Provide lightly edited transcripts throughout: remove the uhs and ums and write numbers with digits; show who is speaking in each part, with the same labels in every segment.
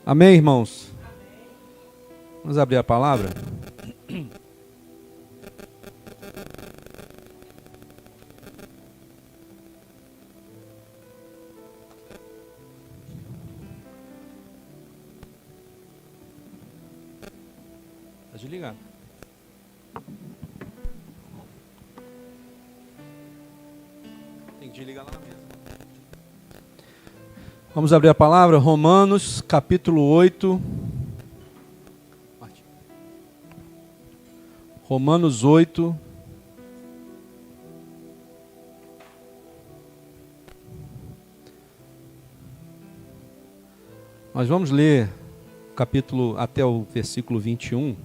Speaker 1: Amém, irmãos? Vamos abrir a palavra? Está desligado. Tem que desligar lá na mesa. Vamos abrir a palavra, Romanos, capítulo 8. Romanos 8. Nós vamos ler o capítulo até o versículo 21.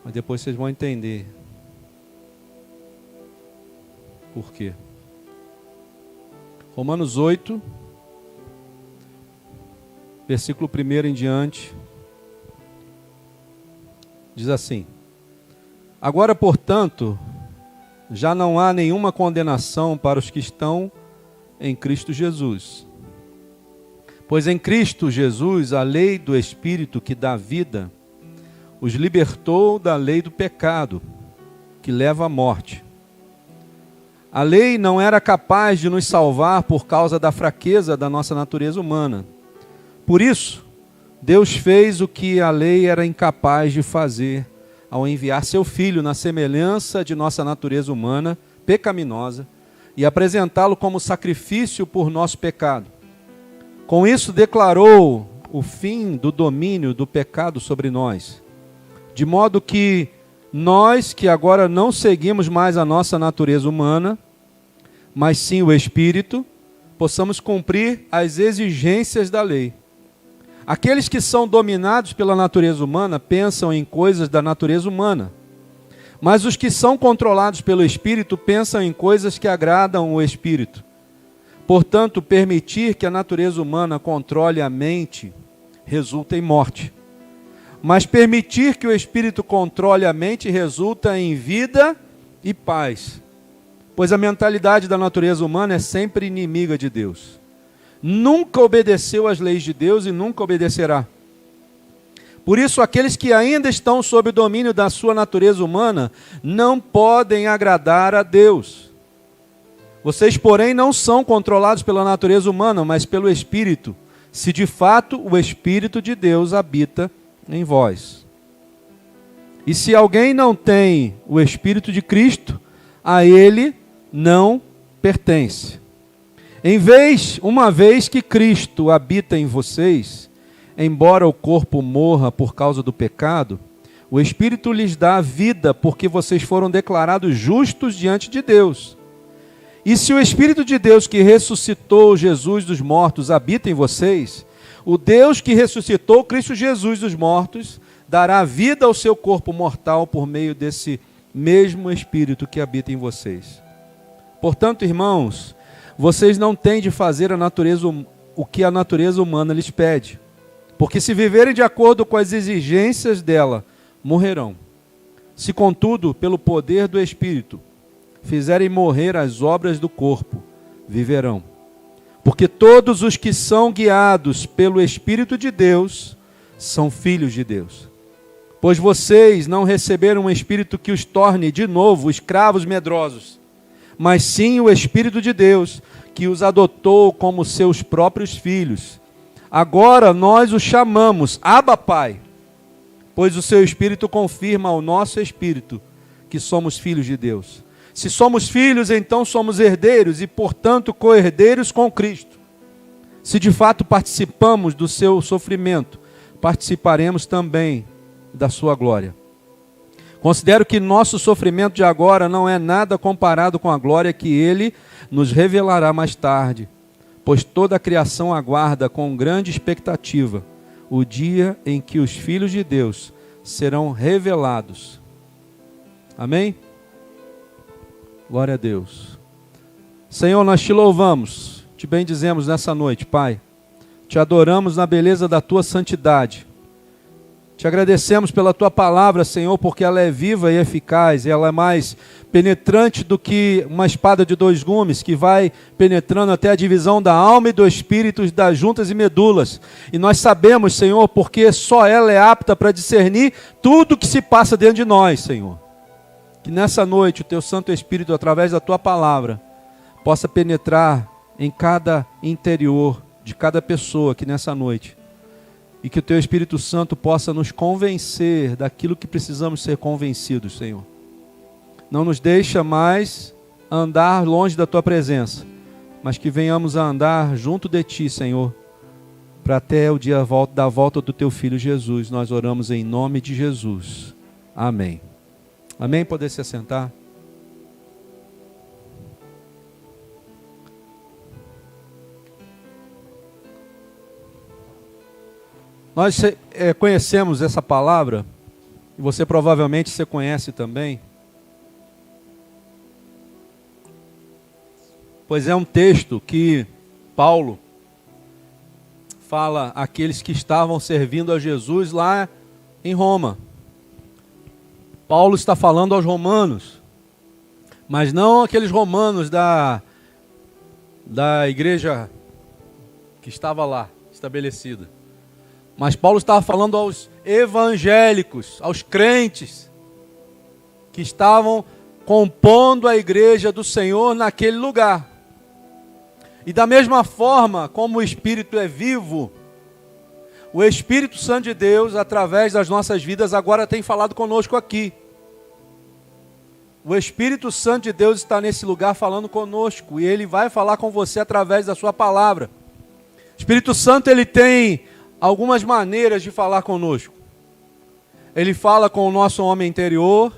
Speaker 1: Mas depois vocês vão entender por quê. Romanos 8, versículo 1 em diante, diz assim: Agora, portanto, já não há nenhuma condenação para os que estão em Cristo Jesus. Pois em Cristo Jesus, a lei do Espírito que dá vida, os libertou da lei do pecado, que leva à morte. A lei não era capaz de nos salvar por causa da fraqueza da nossa natureza humana. Por isso, Deus fez o que a lei era incapaz de fazer, ao enviar seu Filho na semelhança de nossa natureza humana, pecaminosa, e apresentá-lo como sacrifício por nosso pecado. Com isso, declarou o fim do domínio do pecado sobre nós, de modo que nós, que agora não seguimos mais a nossa natureza humana, mas sim o Espírito, possamos cumprir as exigências da lei. Aqueles que são dominados pela natureza humana pensam em coisas da natureza humana, mas os que são controlados pelo Espírito pensam em coisas que agradam o Espírito. Portanto, permitir que a natureza humana controle a mente resulta em morte. Mas permitir que o Espírito controle a mente resulta em vida e paz. Pois a mentalidade da natureza humana é sempre inimiga de Deus. Nunca obedeceu às leis de Deus e nunca obedecerá. Por isso, aqueles que ainda estão sob o domínio da sua natureza humana não podem agradar a Deus. Vocês, porém, não são controlados pela natureza humana, mas pelo Espírito, se de fato o Espírito de Deus habita em vós. E se alguém não tem o Espírito de Cristo, a ele não pertence. Uma vez que Cristo habita em vocês, embora o corpo morra por causa do pecado, o Espírito lhes dá vida, porque vocês foram declarados justos diante de Deus. E se o Espírito de Deus que ressuscitou Jesus dos mortos habita em vocês, o Deus que ressuscitou Cristo Jesus dos mortos dará vida ao seu corpo mortal por meio desse mesmo Espírito que habita em vocês. Portanto, irmãos, vocês não têm de fazer o que a natureza humana lhes pede, porque se viverem de acordo com as exigências dela, morrerão. Se, contudo, pelo poder do Espírito, fizerem morrer as obras do corpo, viverão. Porque todos os que são guiados pelo Espírito de Deus são filhos de Deus. Pois vocês não receberam um Espírito que os torne de novo escravos medrosos, mas sim o Espírito de Deus, que os adotou como seus próprios filhos. Agora nós os chamamos Abba Pai, pois o seu Espírito confirma ao nosso Espírito que somos filhos de Deus. Se somos filhos, então somos herdeiros e, portanto, co-herdeiros com Cristo. Se de fato participamos do seu sofrimento, participaremos também da sua glória. Considero que nosso sofrimento de agora não é nada comparado com a glória que Ele nos revelará mais tarde, pois toda a criação aguarda com grande expectativa o dia em que os filhos de Deus serão revelados. Amém? Glória a Deus. Senhor, nós te louvamos, te bendizemos nessa noite, Pai. Te adoramos na beleza da tua santidade. Te agradecemos pela Tua palavra, Senhor, porque ela é viva e eficaz, ela é mais penetrante do que uma espada de 2 gumes, que vai penetrando até a divisão da alma e do espírito, das juntas e medulas. E nós sabemos, Senhor, porque só ela é apta para discernir tudo que se passa dentro de nós, Senhor. Que nessa noite o Teu Santo Espírito, através da Tua palavra, possa penetrar em cada interior de cada pessoa aqui nessa noite. E que o Teu Espírito Santo possa nos convencer daquilo que precisamos ser convencidos, Senhor. Não nos deixa mais andar longe da Tua presença, mas que venhamos a andar junto de Ti, Senhor, para até o dia da volta do Teu Filho Jesus. Nós oramos em nome de Jesus. Amém. Amém? Poder se assentar? Nós conhecemos essa palavra, e você provavelmente você conhece também, pois é um texto que Paulo fala àqueles que estavam servindo a Jesus lá em Roma. Paulo está falando aos romanos, mas não aqueles romanos da igreja que estava lá, estabelecida. Mas Paulo estava falando aos evangélicos, aos crentes, que estavam compondo a igreja do Senhor naquele lugar. E da mesma forma como o Espírito é vivo, o Espírito Santo de Deus, através das nossas vidas, agora tem falado conosco aqui. O Espírito Santo de Deus está nesse lugar falando conosco, e Ele vai falar com você através da sua palavra. O Espírito Santo, Ele tem algumas maneiras de falar conosco. Ele fala com o nosso homem interior,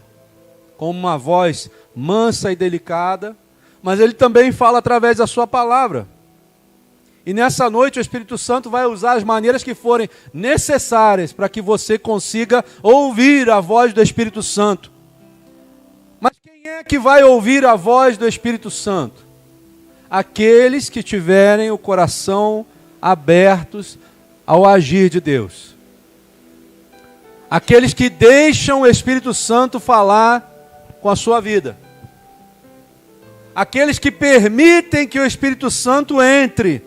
Speaker 1: com uma voz mansa e delicada, mas Ele também fala através da sua palavra. E nessa noite o Espírito Santo vai usar as maneiras que forem necessárias para que você consiga ouvir a voz do Espírito Santo. Mas quem é que vai ouvir a voz do Espírito Santo? Aqueles que tiverem o coração abertos ao agir de Deus. Aqueles que deixam o Espírito Santo falar com a sua vida. Aqueles que permitem que o Espírito Santo entre,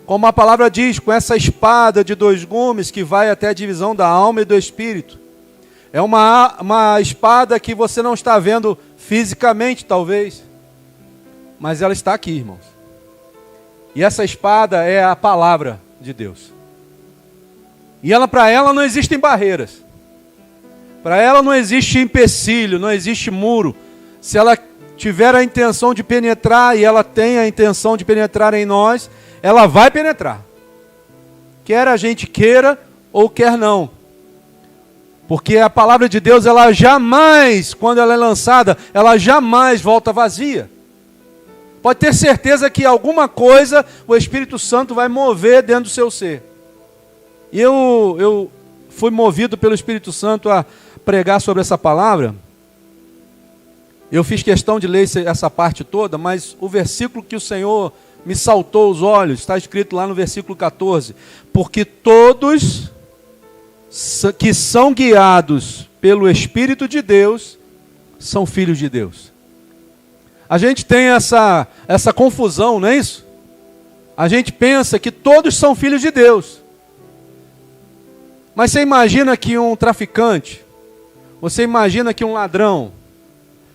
Speaker 1: como a palavra diz, com essa espada de 2 gumes que vai até a divisão da alma e do espírito. É uma espada que você não está vendo fisicamente, talvez, mas ela está aqui, irmãos. E essa espada é a palavra de Deus. E para ela não existem barreiras. Para ela não existe empecilho, não existe muro. Se ela tiver a intenção de penetrar, e ela tem a intenção de penetrar em nós, ela vai penetrar. Quer a gente queira ou quer não. Porque a palavra de Deus, ela jamais, quando ela é lançada, ela jamais volta vazia. Pode ter certeza que alguma coisa o Espírito Santo vai mover dentro do seu ser. E eu fui movido pelo Espírito Santo a pregar sobre essa palavra. Eu fiz questão de ler essa parte toda, mas o versículo que o Senhor me saltou os olhos, está escrito lá no versículo 14. Porque todos que são guiados pelo Espírito de Deus são filhos de Deus. A gente tem essa confusão, não é isso? A gente pensa que todos são filhos de Deus. Mas você imagina que um traficante, você imagina que um ladrão,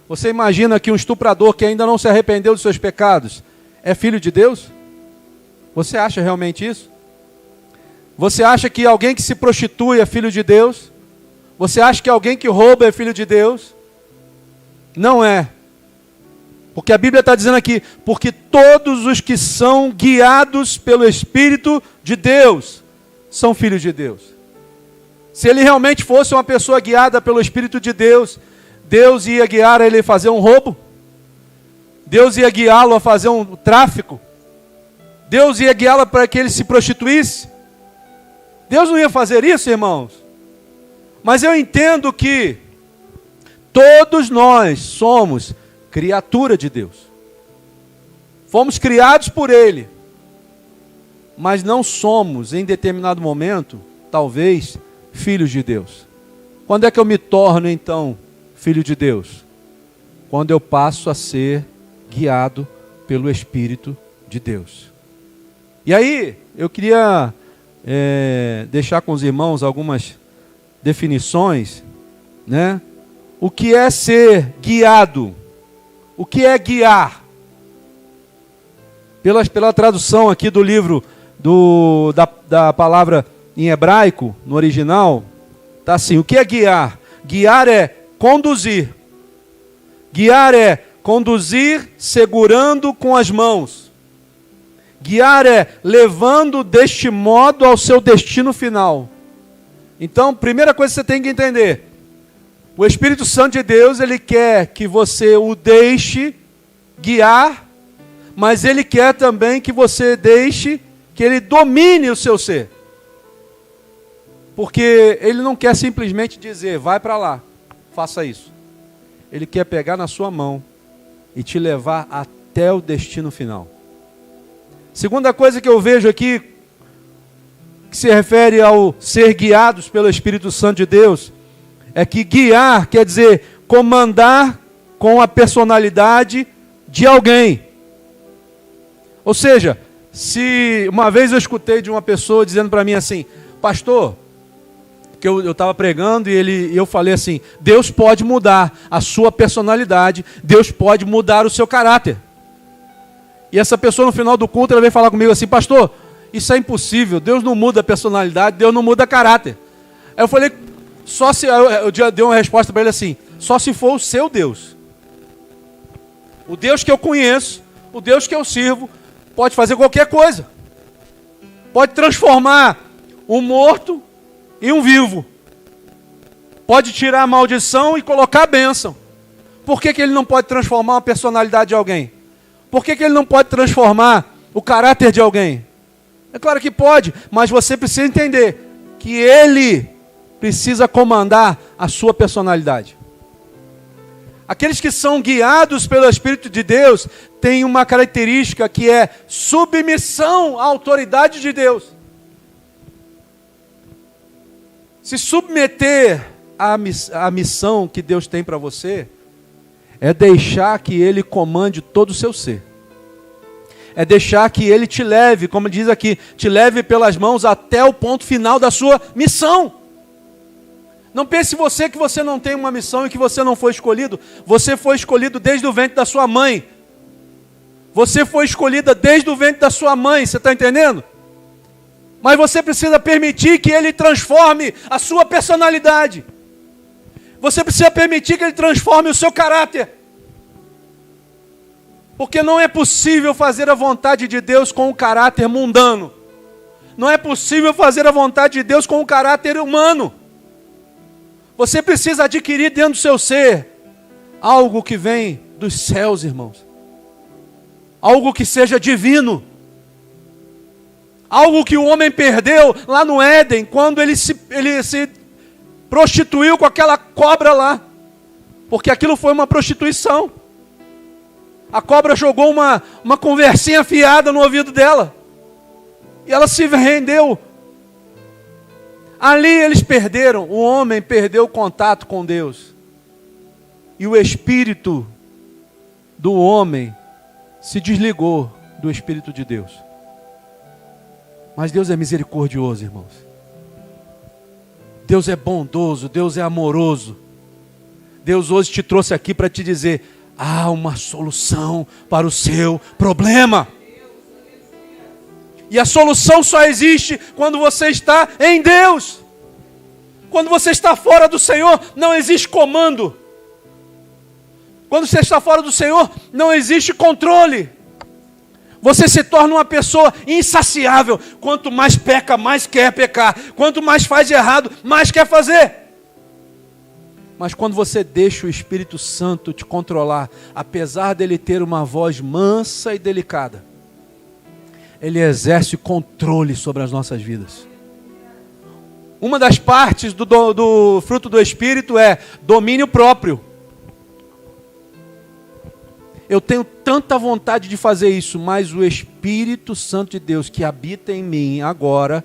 Speaker 1: você imagina que um estuprador que ainda não se arrependeu dos seus pecados é filho de Deus? Você acha realmente isso? Você acha que alguém que se prostitui é filho de Deus? Você acha que alguém que rouba é filho de Deus? Não é. Porque a Bíblia está dizendo aqui, porque todos os que são guiados pelo Espírito de Deus são filhos de Deus. Se ele realmente fosse uma pessoa guiada pelo Espírito de Deus, Deus ia guiar ele a fazer um roubo? Deus ia guiá-lo a fazer um tráfico? Deus ia guiá-lo para que ele se prostituísse? Deus não ia fazer isso, irmãos. Mas eu entendo que todos nós somos criatura de Deus. Fomos criados por Ele. Mas não somos, em determinado momento, talvez, filhos de Deus. Quando é que eu me torno, então, filho de Deus? Quando eu passo a ser guiado pelo Espírito de Deus. E aí, eu queria deixar com os irmãos algumas definições, né? O que é ser guiado? O que é guiar? Pela tradução aqui do livro da palavra em hebraico, no original, está assim: o que é guiar? Guiar é conduzir. Guiar é conduzir segurando com as mãos. Guiar é levando deste modo ao seu destino final. Então, primeira coisa que você tem que entender: o Espírito Santo de Deus, ele quer que você o deixe guiar, mas ele quer também que você deixe que ele domine o seu ser. Porque ele não quer simplesmente dizer, vai para lá, faça isso. Ele quer pegar na sua mão e te levar até o destino final. Segunda coisa que eu vejo aqui, que se refere ao ser guiados pelo Espírito Santo de Deus, é que guiar quer dizer comandar com a personalidade de alguém. Ou seja, se uma vez eu escutei de uma pessoa dizendo para mim assim, pastor, que eu estava pregando e eu falei assim, Deus pode mudar a sua personalidade, Deus pode mudar o seu caráter. E essa pessoa no final do culto, ela veio falar comigo assim, pastor, isso é impossível, Deus não muda a personalidade, Deus não muda caráter. Aí eu falei, eu dei uma resposta para ele assim, só se for o seu Deus. O Deus que eu conheço, o Deus que eu sirvo, pode fazer qualquer coisa. Pode transformar um morto em um vivo. Pode tirar a maldição e colocar a bênção. Por que ele não pode transformar a personalidade de alguém? Por que ele não pode transformar o caráter de alguém? É claro que pode, mas você precisa entender que ele precisa comandar a sua personalidade. Aqueles que são guiados pelo Espírito de Deus têm uma característica que é submissão à autoridade de Deus. Se submeter à missão que Deus tem para você é deixar que Ele comande todo o seu ser. É deixar que Ele te leve, como diz aqui, te leve pelas mãos até o ponto final da sua missão. Não pense você que você não tem uma missão e que você não foi escolhido. Você foi escolhido desde o ventre da sua mãe. Você foi escolhida desde o ventre da sua mãe, você está entendendo? Mas você precisa permitir que Ele transforme a sua personalidade. Você precisa permitir que Ele transforme o seu caráter. Porque não é possível fazer a vontade de Deus com um caráter mundano. Não é possível fazer a vontade de Deus com um caráter humano. Você precisa adquirir dentro do seu ser algo que vem dos céus, irmãos. Algo que seja divino. Algo que o homem perdeu lá no Éden, quando ele se prostituiu com aquela cobra lá. Porque aquilo foi uma prostituição. A cobra jogou uma conversinha fiada no ouvido dela. E ela se rendeu. Ali eles perderam, o homem perdeu o contato com Deus. E o espírito do homem se desligou do Espírito de Deus. Mas Deus é misericordioso, irmãos. Deus é bondoso, Deus é amoroso. Deus hoje te trouxe aqui para te dizer, há uma solução para o seu problema. E a solução só existe quando você está em Deus. Quando você está fora do Senhor, não existe comando. Quando você está fora do Senhor, não existe controle. Você se torna uma pessoa insaciável. Quanto mais peca, mais quer pecar. Quanto mais faz de errado, mais quer fazer. Mas quando você deixa o Espírito Santo te controlar, apesar dele ter uma voz mansa e delicada, ele exerce controle sobre as nossas vidas. Uma das partes do fruto do Espírito é domínio próprio. Eu tenho tanta vontade de fazer isso, mas o Espírito Santo de Deus que habita em mim agora,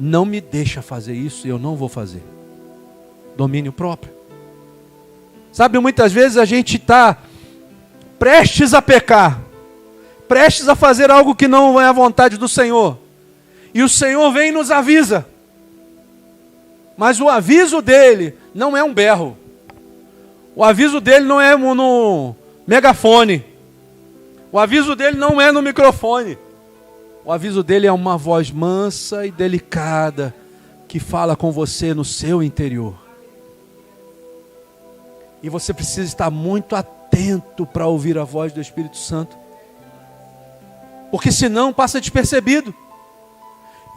Speaker 1: não me deixa fazer isso e eu não vou fazer. Domínio próprio. Sabe, muitas vezes a gente está prestes a pecar, prestes a fazer algo que não é a vontade do Senhor. E o Senhor vem e nos avisa. Mas o aviso dele não é um berro. O aviso dele não é no megafone. O aviso dele não é no microfone. O aviso dele é uma voz mansa e delicada que fala com você no seu interior. E você precisa estar muito atento para ouvir a voz do Espírito Santo. Porque senão passa despercebido.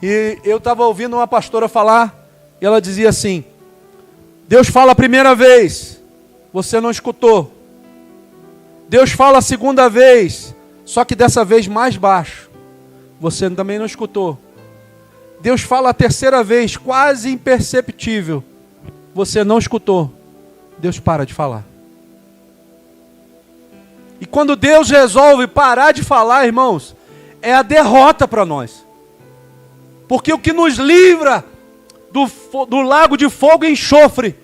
Speaker 1: E eu estava ouvindo uma pastora falar, e ela dizia assim: Deus fala a primeira vez, você não escutou. Deus fala a segunda vez, só que dessa vez mais baixo, você também não escutou. Deus fala a terceira vez, quase imperceptível, você não escutou. Deus para de falar. E quando Deus resolve parar de falar, irmãos, é a derrota para nós. Porque o que nos livra do lago de fogo e enxofre,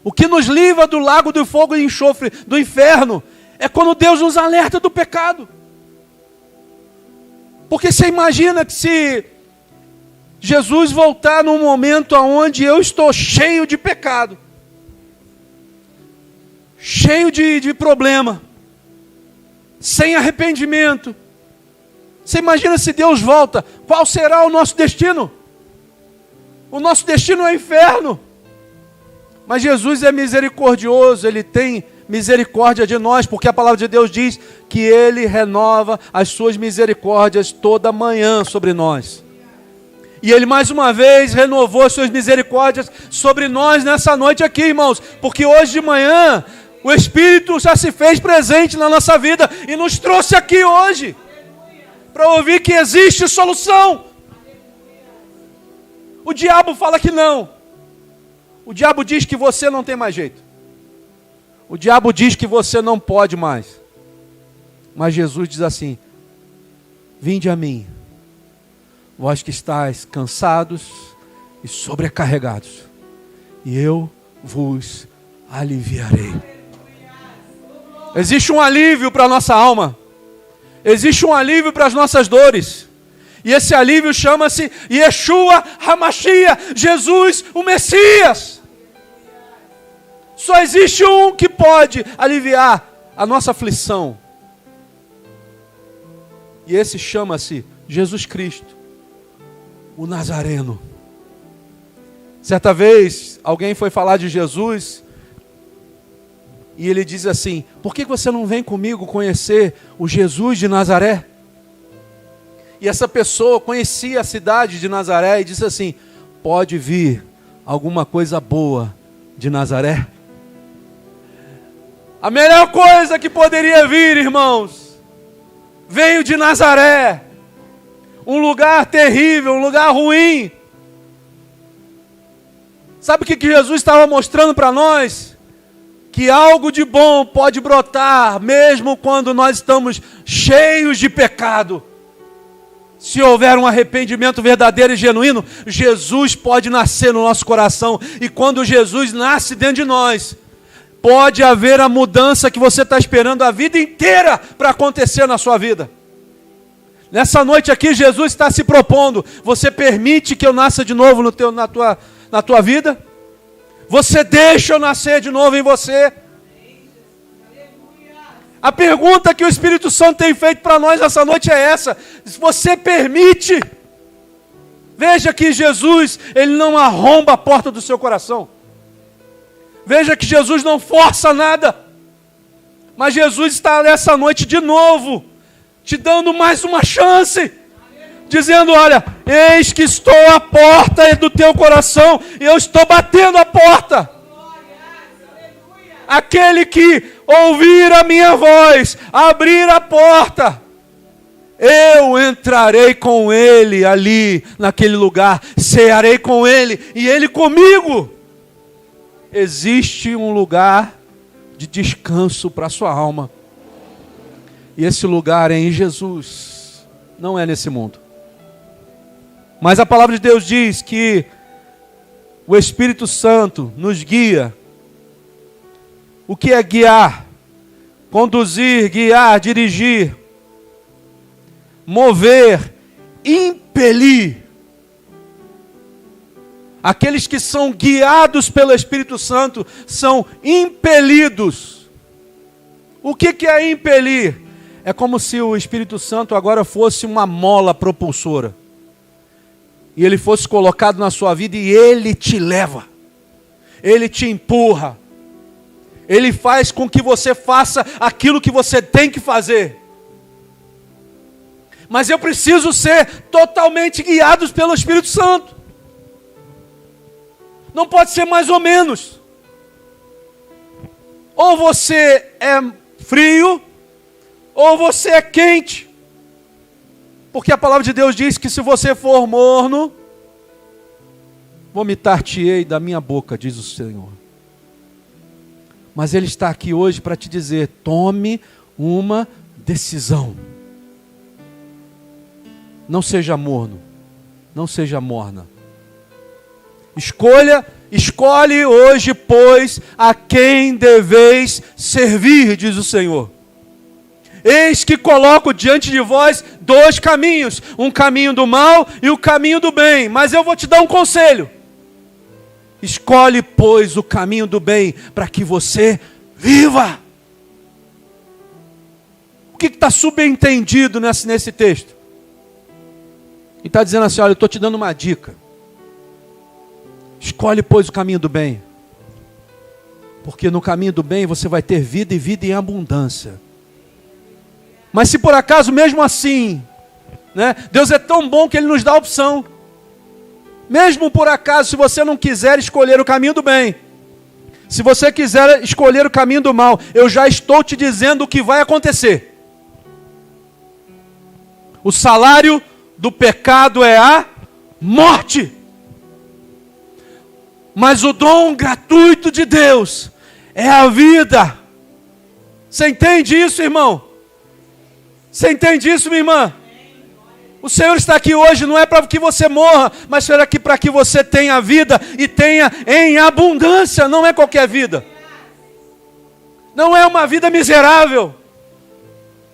Speaker 1: o que nos livra do lago de fogo e enxofre do inferno, é quando Deus nos alerta do pecado. Porque você imagina que se Jesus voltar num momento onde eu estou cheio de pecado, cheio de problema, sem arrependimento, você imagina se Deus volta, qual será o nosso destino? O nosso destino é o inferno. Mas Jesus é misericordioso, Ele tem misericórdia de nós, porque a palavra de Deus diz que Ele renova as suas misericórdias toda manhã sobre nós. E Ele mais uma vez renovou as suas misericórdias sobre nós nessa noite aqui, irmãos, porque hoje de manhã o Espírito já se fez presente na nossa vida e nos trouxe aqui hoje para ouvir que existe solução. O diabo fala que não. O diabo diz que você não tem mais jeito. O diabo diz que você não pode mais. Mas Jesus diz assim: vinde a mim, vós que estáis cansados e sobrecarregados, e eu vos aliviarei. Existe um alívio para a nossa alma. Existe um alívio para as nossas dores. E esse alívio chama-se Yeshua HaMashiach, Jesus, o Messias. Só existe um que pode aliviar a nossa aflição. E esse chama-se Jesus Cristo, o Nazareno. Certa vez, alguém foi falar de Jesus e ele diz assim: por que você não vem comigo conhecer o Jesus de Nazaré? E essa pessoa conhecia a cidade de Nazaré e disse assim: pode vir alguma coisa boa de Nazaré? A melhor coisa que poderia vir, irmãos, veio de Nazaré. Um lugar terrível, um lugar ruim. Sabe o que Jesus estava mostrando para nós? Que algo de bom pode brotar, mesmo quando nós estamos cheios de pecado. Se houver um arrependimento verdadeiro e genuíno, Jesus pode nascer no nosso coração. E quando Jesus nasce dentro de nós, pode haver a mudança que você está esperando a vida inteira para acontecer na sua vida. Nessa noite aqui, Jesus está se propondo: você permite que eu nasça de novo na tua vida? Você deixa eu nascer de novo em você? A pergunta que o Espírito Santo tem feito para nós essa noite é essa: você permite? Veja que Jesus, Ele não arromba a porta do seu coração. Veja que Jesus não força nada. Mas Jesus está nessa noite de novo, te dando mais uma chance, dizendo: olha, eis que estou à porta do teu coração, e eu estou batendo a porta. Aquele que ouvir a minha voz, abrir a porta, eu entrarei com ele ali, naquele lugar, cearei com ele e ele comigo. Existe um lugar de descanso para a sua alma. E esse lugar é em Jesus, não é nesse mundo. Mas a palavra de Deus diz que o Espírito Santo nos guia. O que é guiar? Conduzir, guiar, dirigir, mover, impelir. Aqueles que são guiados pelo Espírito Santo são impelidos. O que é impelir? É como se o Espírito Santo agora fosse uma mola propulsora. E ele fosse colocado na sua vida e ele te leva. Ele te empurra. Ele faz com que você faça aquilo que você tem que fazer. Mas eu preciso ser totalmente guiado pelo Espírito Santo. Não pode ser mais ou menos. Ou você é frio, ou você é quente. Porque a palavra de Deus diz que se você for morno, vomitar-te-ei da minha boca, diz o Senhor. Mas Ele está aqui hoje para te dizer, tome uma decisão. Não seja morno, não seja morna. Escolhe hoje, pois, a quem deveis servir, diz o Senhor. Eis que coloco diante de vós 2 caminhos, um caminho do mal e o caminho do bem. Mas eu vou te dar um conselho. Escolhe, pois, o caminho do bem, para que você viva. O que está subentendido nesse texto? Ele está dizendo assim, olha, eu estou te dando uma dica. Escolhe, pois, o caminho do bem. Porque no caminho do bem você vai ter vida e vida em abundância. Mas se por acaso, mesmo assim, né, Deus é tão bom que Ele nos dá a opção. Mesmo por acaso, se você não quiser escolher o caminho do bem, se você quiser escolher o caminho do mal, eu já estou te dizendo o que vai acontecer. O salário do pecado é a morte. Mas o dom gratuito de Deus é a vida. Você entende isso, irmão? Você entende isso, minha irmã? O Senhor está aqui hoje não é para que você morra, mas será que para que você tenha vida e tenha em abundância, não é qualquer vida. Não é uma vida miserável.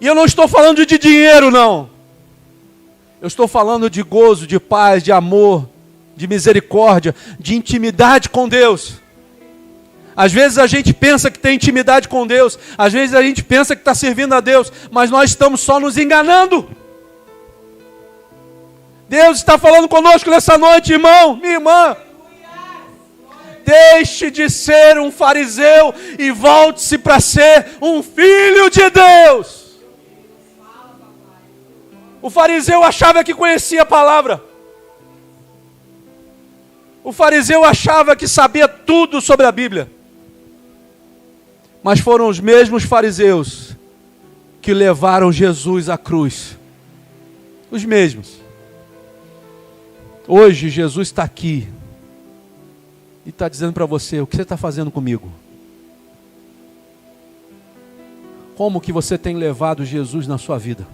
Speaker 1: E eu não estou falando de dinheiro, não. Eu estou falando de gozo, de paz, de amor, de misericórdia, de intimidade com Deus. Às vezes a gente pensa que tem intimidade com Deus, às vezes a gente pensa que está servindo a Deus, mas nós estamos só nos enganando. Deus está falando conosco nessa noite, irmão, minha irmã. Deixe de ser um fariseu e volte-se para ser um filho de Deus. O fariseu achava que conhecia a palavra. O fariseu achava que sabia tudo sobre a Bíblia. Mas foram os mesmos fariseus que levaram Jesus à cruz. Os mesmos. Hoje Jesus está aqui e está dizendo para você, o que você está fazendo comigo? Como que você tem levado Jesus na sua vida?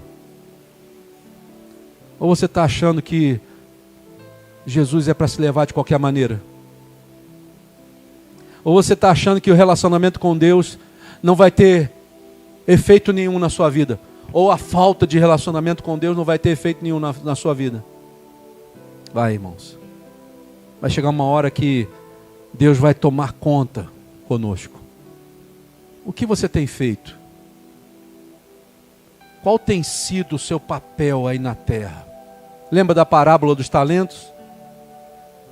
Speaker 1: Ou você está achando que Jesus é para se levar de qualquer maneira? Ou você está achando que o relacionamento com Deus não vai ter efeito nenhum na sua vida? Ou a falta de relacionamento com Deus não vai ter efeito nenhum na sua vida? Vai, irmãos. Vai chegar uma hora que Deus vai tomar conta conosco. O que você tem feito? Qual tem sido o seu papel aí na terra? Lembra da parábola dos talentos?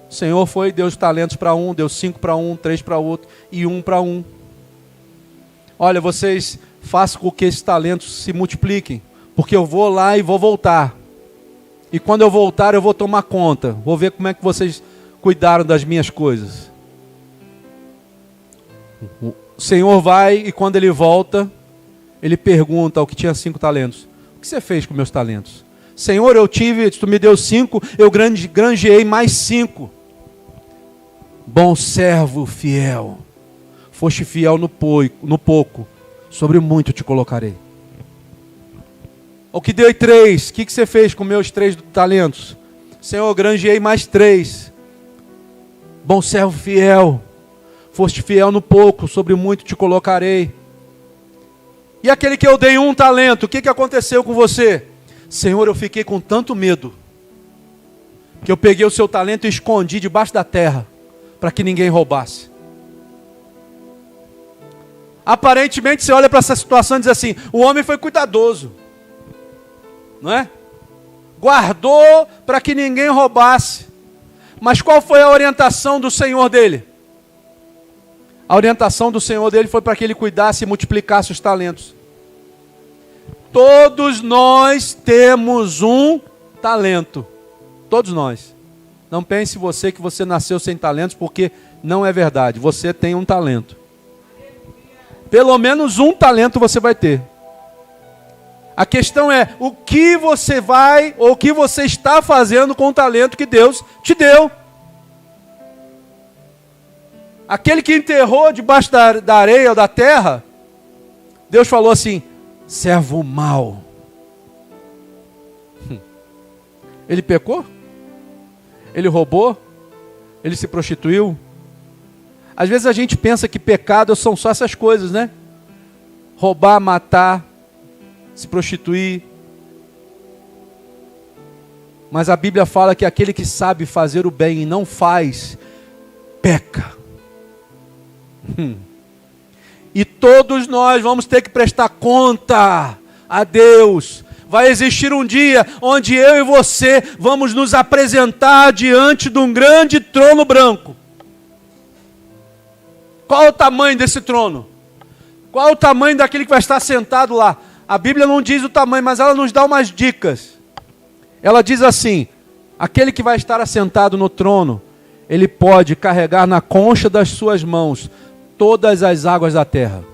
Speaker 1: O Senhor foi, deu os talentos para um, deu 5 para um, 3 para outro e 1 para um. Olha, vocês façam com que esses talentos se multipliquem, porque eu vou lá e vou voltar. E quando eu voltar eu vou tomar conta, vou ver como é que vocês cuidaram das minhas coisas. O Senhor vai e quando Ele volta, Ele pergunta ao que tinha 5 talentos, o que você fez com meus talentos? Senhor, tu me deu 5, eu granjeei mais 5. Bom servo fiel, foste fiel no pouco, sobre muito te colocarei. O que deu 3, o que você fez com meus 3 talentos? Senhor, granjeei mais 3. Bom servo fiel, foste fiel no pouco, sobre muito te colocarei. E aquele que eu dei 1 talento, o que aconteceu com você? Senhor, eu fiquei com tanto medo, que eu peguei o seu talento e escondi debaixo da terra, para que ninguém roubasse. Aparentemente você olha para essa situação e diz assim, o homem foi cuidadoso, não é? Guardou para que ninguém roubasse. Mas qual foi a orientação do Senhor dele? A orientação do Senhor dele foi para que ele cuidasse e multiplicasse os talentos. Todos nós temos um talento. Todos nós. Não pense você que você nasceu sem talentos, porque não é verdade. Você tem um talento. Pelo menos um talento você vai ter. A questão é, o que você vai, ou o que você está fazendo com o talento que Deus te deu. Aquele que enterrou debaixo da areia ou da terra, Deus falou assim, servo mau. Ele pecou? Ele roubou? Ele se prostituiu? Às vezes a gente pensa que pecado são só essas coisas, né? Roubar, matar, se prostituir. Mas a Bíblia fala que aquele que sabe fazer o bem e não faz, peca. E todos nós vamos ter que prestar conta a Deus. Vai existir um dia onde eu e você vamos nos apresentar diante de um grande trono branco. Qual o tamanho desse trono? Qual o tamanho daquele que vai estar sentado lá? A Bíblia não diz o tamanho, mas ela nos dá umas dicas. Ela diz assim, aquele que vai estar assentado no trono, ele pode carregar na concha das suas mãos todas as águas da terra.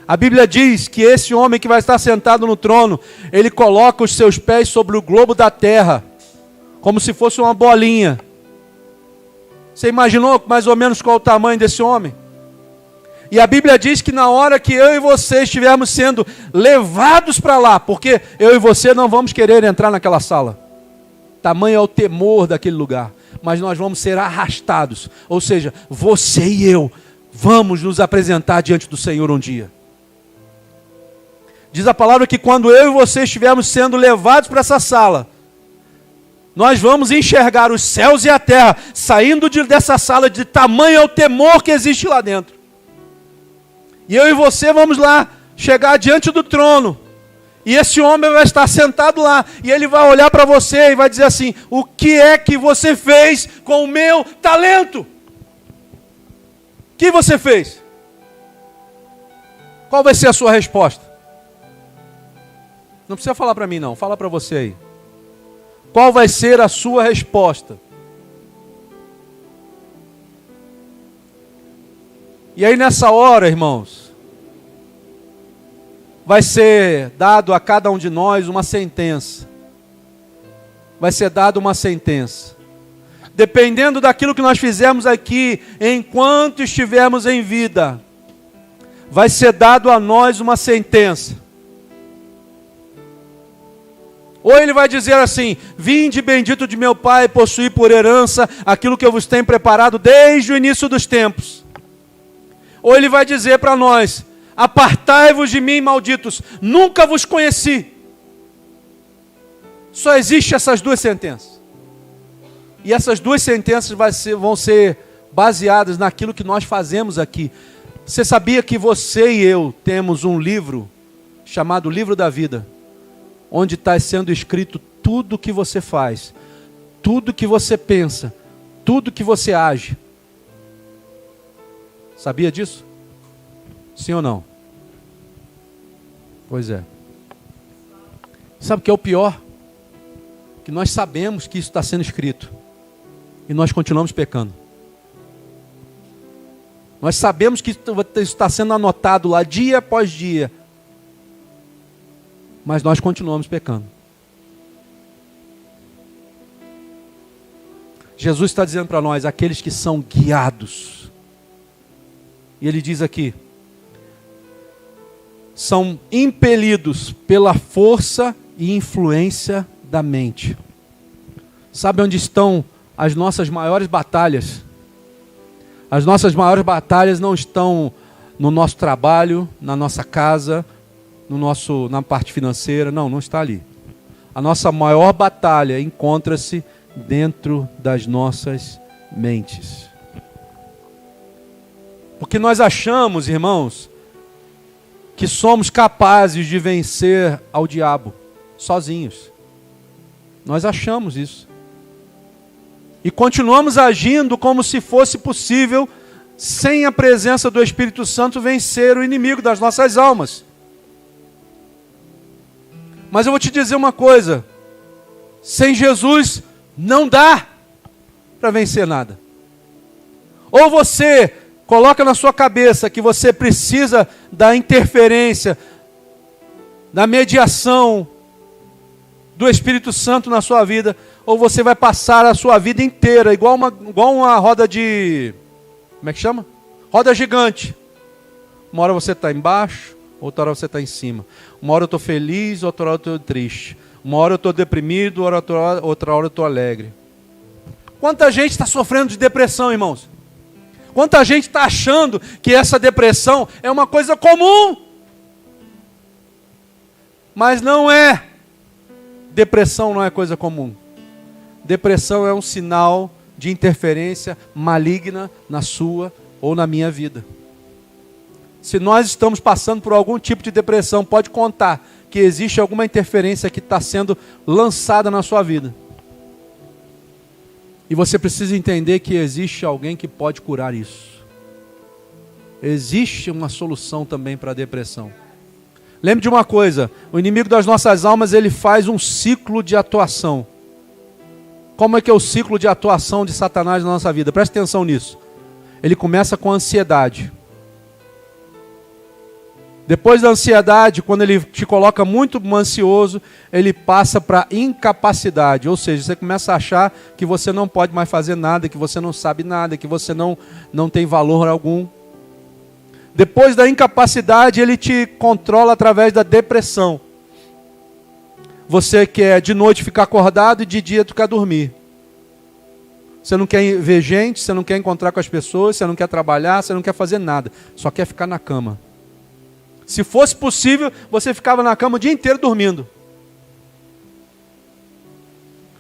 Speaker 1: A Bíblia diz que esse homem que vai estar sentado no trono, ele coloca os seus pés sobre o globo da terra, como se fosse uma bolinha. Você imaginou mais ou menos qual o tamanho desse homem? E a Bíblia diz que na hora que eu e você estivermos sendo levados para lá, porque eu e você não vamos querer entrar naquela sala. Tamanho é o temor daquele lugar. Mas nós vamos ser arrastados. Ou seja, você e eu vamos nos apresentar diante do Senhor um dia. Diz a palavra que quando eu e você estivermos sendo levados para essa sala, nós vamos enxergar os céus e a terra saindo dessa sala, de tamanho é o temor que existe lá dentro. E eu e você vamos lá, chegar diante do trono. E esse homem vai estar sentado lá. E ele vai olhar para você e vai dizer assim, o que é que você fez com o meu talento? O que você fez? Qual vai ser a sua resposta? Não precisa falar para mim não, fala para você aí. Qual vai ser a sua resposta? E aí nessa hora, irmãos, vai ser dado a cada um de nós uma sentença. Vai ser dada uma sentença. Dependendo daquilo que nós fizermos aqui, enquanto estivermos em vida, vai ser dado a nós uma sentença. Ou ele vai dizer assim, vinde bendito de meu Pai, possuí por herança aquilo que eu vos tenho preparado desde o início dos tempos. Ou ele vai dizer para nós, apartai-vos de mim, malditos, nunca vos conheci. Só existem essas duas sentenças. E essas duas sentenças vão ser baseadas naquilo que nós fazemos aqui. Você sabia que você e eu temos um livro chamado Livro da Vida, onde está sendo escrito tudo o que você faz, tudo que você pensa, tudo que você age. Sabia disso? Sim ou não? Pois é. Sabe o que é o pior? Que nós sabemos que isso está sendo escrito e nós continuamos pecando. Nós sabemos que isso está sendo anotado lá dia após dia, mas nós continuamos pecando. Jesus está dizendo para nós, aqueles que são guiados, e ele diz aqui, são impelidos pela força e influência da mente. Sabe onde estão as nossas maiores batalhas? As nossas maiores batalhas não estão no nosso trabalho, na nossa casa, na parte financeira. Não está ali. A nossa maior batalha encontra-se dentro das nossas mentes. Porque nós achamos, irmãos, que somos capazes de vencer ao diabo sozinhos. Nós achamos isso. E continuamos agindo como se fosse possível, sem a presença do Espírito Santo, vencer o inimigo das nossas almas. Mas eu vou te dizer uma coisa: sem Jesus não dá para vencer nada. Ou você coloca na sua cabeça que você precisa da interferência, da mediação do Espírito Santo na sua vida, ou você vai passar a sua vida inteira igual uma roda de... Como é que chama? Roda gigante. Uma hora você está embaixo, outra hora você está em cima. Uma hora eu estou feliz, outra hora eu estou triste. Uma hora eu estou deprimido, outra hora eu estou alegre. Quanta gente está sofrendo de depressão, irmãos? Quanta gente está achando que essa depressão é uma coisa comum? Mas não é. Depressão não é coisa comum. Depressão é um sinal de interferência maligna na sua ou na minha vida. Se nós estamos passando por algum tipo de depressão, pode contar que existe alguma interferência que está sendo lançada na sua vida. E você precisa entender que existe alguém que pode curar isso. Existe uma solução também para a depressão. Lembre de uma coisa: o inimigo das nossas almas, ele faz um ciclo de atuação. Como é que é o ciclo de atuação de Satanás na nossa vida? Preste atenção nisso. Ele começa com a ansiedade. Depois da ansiedade, quando ele te coloca muito ansioso, ele passa para incapacidade. Ou seja, você começa a achar que você não pode mais fazer nada, que você não sabe nada, que você não tem valor algum. Depois da incapacidade, ele te controla através da depressão. Você quer de noite ficar acordado e de dia tu quer dormir. Você não quer ver gente, você não quer encontrar com as pessoas, você não quer trabalhar, você não quer fazer nada. Só quer ficar na cama. Se fosse possível, você ficava na cama o dia inteiro dormindo.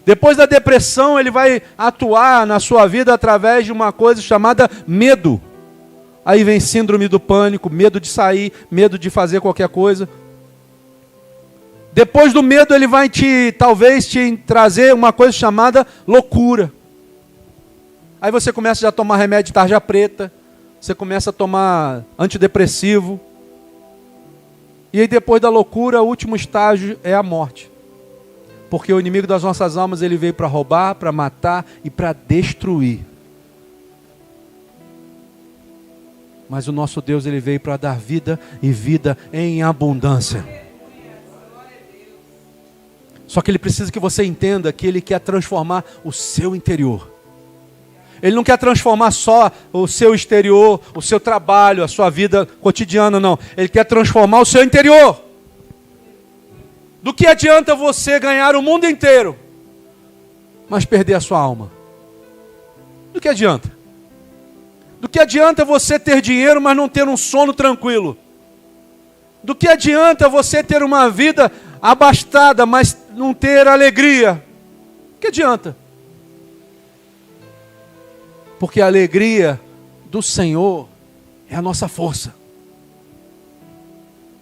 Speaker 1: Depois da depressão, ele vai atuar na sua vida através de uma coisa chamada medo. Aí vem síndrome do pânico, medo de sair, medo de fazer qualquer coisa. Depois do medo, ele vai talvez te trazer uma coisa chamada loucura. Aí você começa já a tomar remédio de tarja preta, você começa a tomar antidepressivo. E aí depois da loucura, o último estágio é a morte. Porque o inimigo das nossas almas, ele veio para roubar, para matar e para destruir. Mas o nosso Deus, ele veio para dar vida e vida em abundância. Só que ele precisa que você entenda que ele quer transformar o seu interior. Ele não quer transformar só o seu exterior, o seu trabalho, a sua vida cotidiana, não. Ele quer transformar o seu interior. Do que adianta você ganhar o mundo inteiro, mas perder a sua alma? Do que adianta? Do que adianta você ter dinheiro, mas não ter um sono tranquilo? Do que adianta você ter uma vida abastada, mas não ter alegria? Do que adianta? Porque a alegria do Senhor é a nossa força.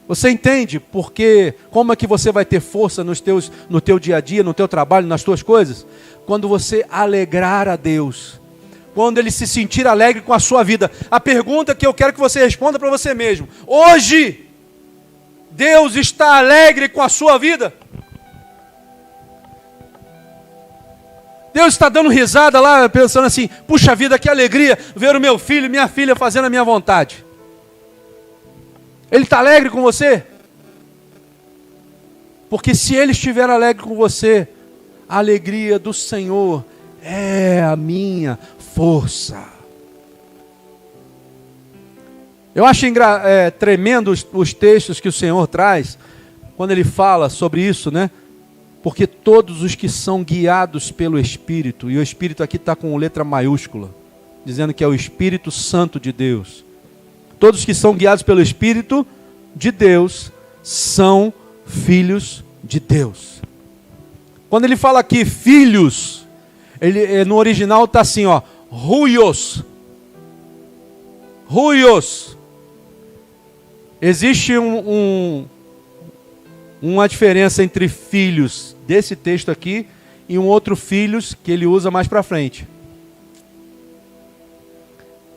Speaker 1: Você entende como é que você vai ter força no teu dia a dia, no teu trabalho, nas tuas coisas? Quando você alegrar a Deus. Quando Ele se sentir alegre com a sua vida. A pergunta que eu quero que você responda para você mesmo: hoje, Deus está alegre com a sua vida? Deus está dando risada lá, pensando assim: puxa vida, que alegria ver o meu filho e minha filha fazendo a minha vontade. Ele está alegre com você? Porque se Ele estiver alegre com você, a alegria do Senhor é a minha força. Eu acho tremendo os textos que o Senhor traz, quando Ele fala sobre isso, né? Porque todos os que são guiados pelo Espírito, e o Espírito aqui está com letra maiúscula, dizendo que é o Espírito Santo de Deus. Todos que são guiados pelo Espírito de Deus são filhos de Deus. Quando ele fala aqui filhos, no original está assim, ó, huios. Huios. Existe uma diferença entre filhos desse texto aqui e um outro filhos que ele usa mais para frente.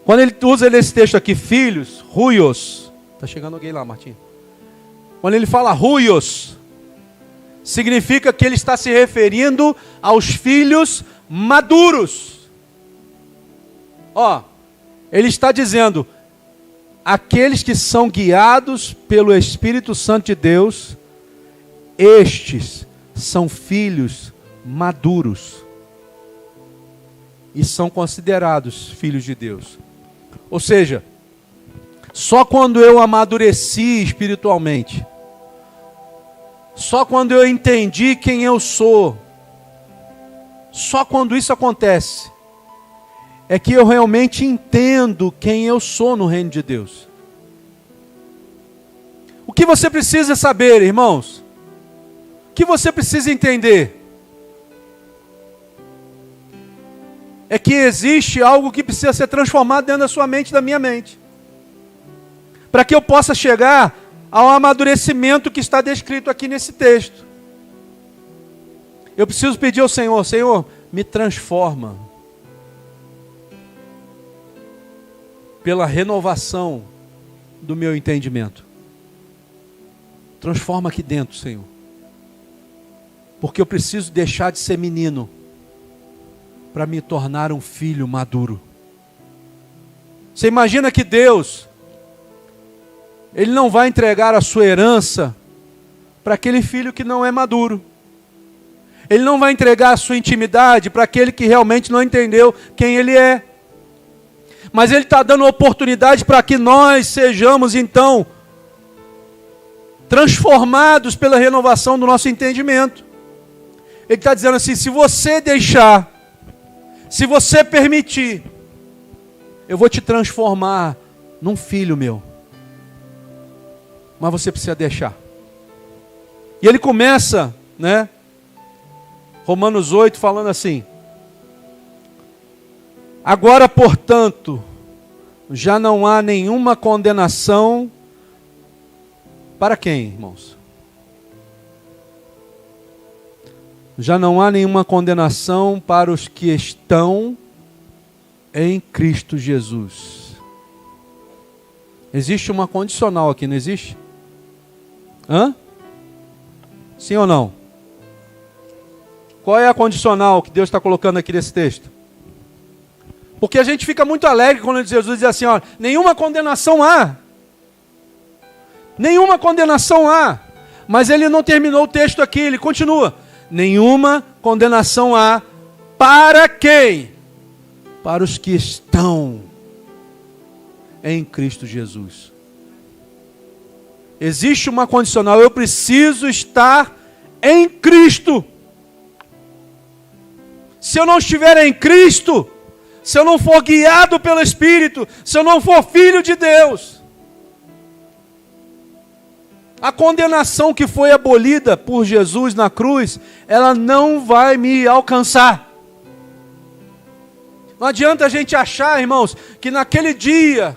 Speaker 1: Quando ele usa nesse texto aqui, filhos, huios. Está chegando alguém lá, Martim. Quando ele fala huios, significa que ele está se referindo aos filhos maduros. Ó, ele está dizendo, aqueles que são guiados pelo Espírito Santo de Deus, estes são filhos maduros e são considerados filhos de Deus. Ou seja, só quando eu amadureci espiritualmente, só quando eu entendi quem eu sou, só quando isso acontece, é que eu realmente entendo quem eu sou no reino de Deus. O que você precisa saber, irmãos? O que você precisa entender? É que existe algo que precisa ser transformado dentro da sua mente e da minha mente. Para que eu possa chegar ao amadurecimento que está descrito aqui nesse texto. Eu preciso pedir ao Senhor, Senhor, me transforma. Pela renovação do meu entendimento. Transforma aqui dentro, Senhor. Porque eu preciso deixar de ser menino para me tornar um filho maduro. Você imagina que Deus, Ele não vai entregar a sua herança para aquele filho que não é maduro. Ele não vai entregar a sua intimidade para aquele que realmente não entendeu quem Ele é. Mas Ele está dando oportunidade para que nós sejamos, então, transformados pela renovação do nosso entendimento. Ele está dizendo assim, se você deixar, se você permitir, eu vou te transformar num filho meu. Mas você precisa deixar. E ele começa, né? Romanos 8 falando assim. Agora, portanto, já não há nenhuma condenação para quem, irmãos? Já não há nenhuma condenação para os que estão em Cristo Jesus. Existe uma condicional aqui, não existe? Hã? Sim ou não? Qual é a condicional que Deus está colocando aqui nesse texto? Porque a gente fica muito alegre quando Jesus diz assim, ó, nenhuma condenação há. Nenhuma condenação há. Mas ele não terminou o texto aqui, ele continua. Nenhuma condenação há para quem? Para os que estão em Cristo Jesus. Existe uma condicional, eu preciso estar em Cristo. Se eu não estiver em Cristo, se eu não for guiado pelo Espírito, se eu não for filho de Deus, a condenação que foi abolida por Jesus na cruz, ela não vai me alcançar. Não adianta a gente achar, irmãos, que naquele dia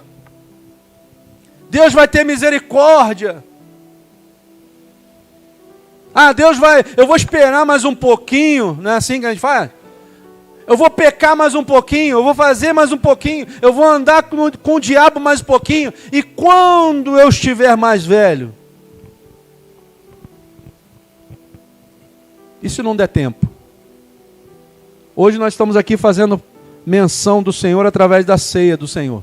Speaker 1: Deus vai ter misericórdia. Eu vou esperar mais um pouquinho, não é assim que a gente faz? Eu vou pecar mais um pouquinho, eu vou fazer mais um pouquinho, eu vou andar com o diabo mais um pouquinho, e quando eu estiver mais velho, e se não der tempo? Hoje nós estamos aqui fazendo menção do Senhor através da ceia do Senhor.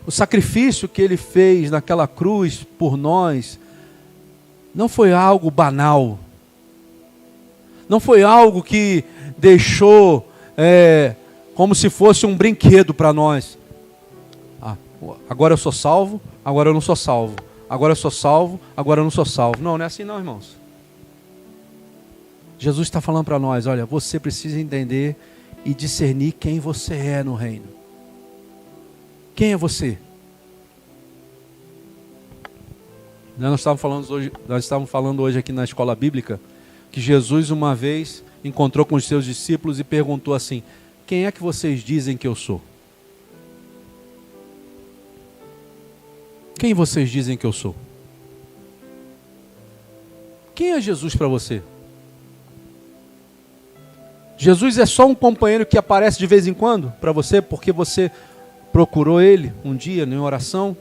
Speaker 1: O sacrifício que Ele fez naquela cruz por nós, não foi algo banal. Não foi algo que deixou como se fosse um brinquedo para nós. Agora eu sou salvo, agora eu não sou salvo. Agora eu sou salvo, agora eu não sou salvo. Não, não é assim não, irmãos. Jesus está falando para nós, olha, você precisa entender e discernir quem você é no reino. Quem é você? Nós estávamos falando hoje aqui na escola bíblica que Jesus uma vez encontrou com os seus discípulos e perguntou assim: quem é que vocês dizem que eu sou? Quem vocês dizem que eu sou? Quem é Jesus para você? Jesus é só um companheiro que aparece de vez em quando para você porque você procurou ele um dia em oração?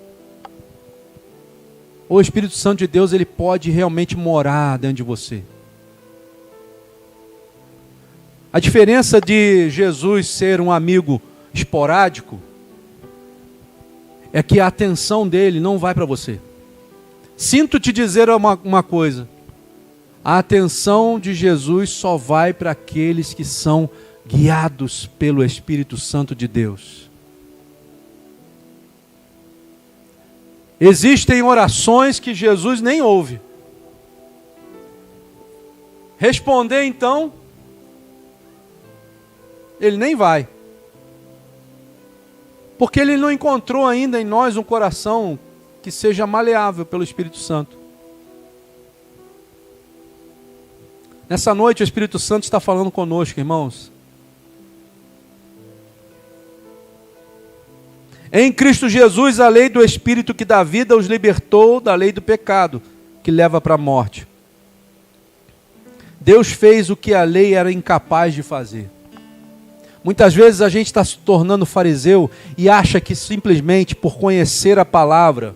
Speaker 1: Ou o Espírito Santo de Deus, ele pode realmente morar dentro de você? A diferença de Jesus ser um amigo esporádico é que a atenção dele não vai para você. Sinto te dizer uma coisa: a atenção de Jesus só vai para aqueles que são guiados pelo Espírito Santo de Deus. Existem orações que Jesus nem ouve. Responder então, ele nem vai. Porque ele não encontrou ainda em nós um coração que seja maleável pelo Espírito Santo. Nessa noite o Espírito Santo está falando conosco, irmãos. Em Cristo Jesus, a lei do Espírito que dá vida os libertou da lei do pecado, que leva para a morte. Deus fez o que a lei era incapaz de fazer. Muitas vezes a gente está se tornando fariseu e acha que simplesmente por conhecer a palavra,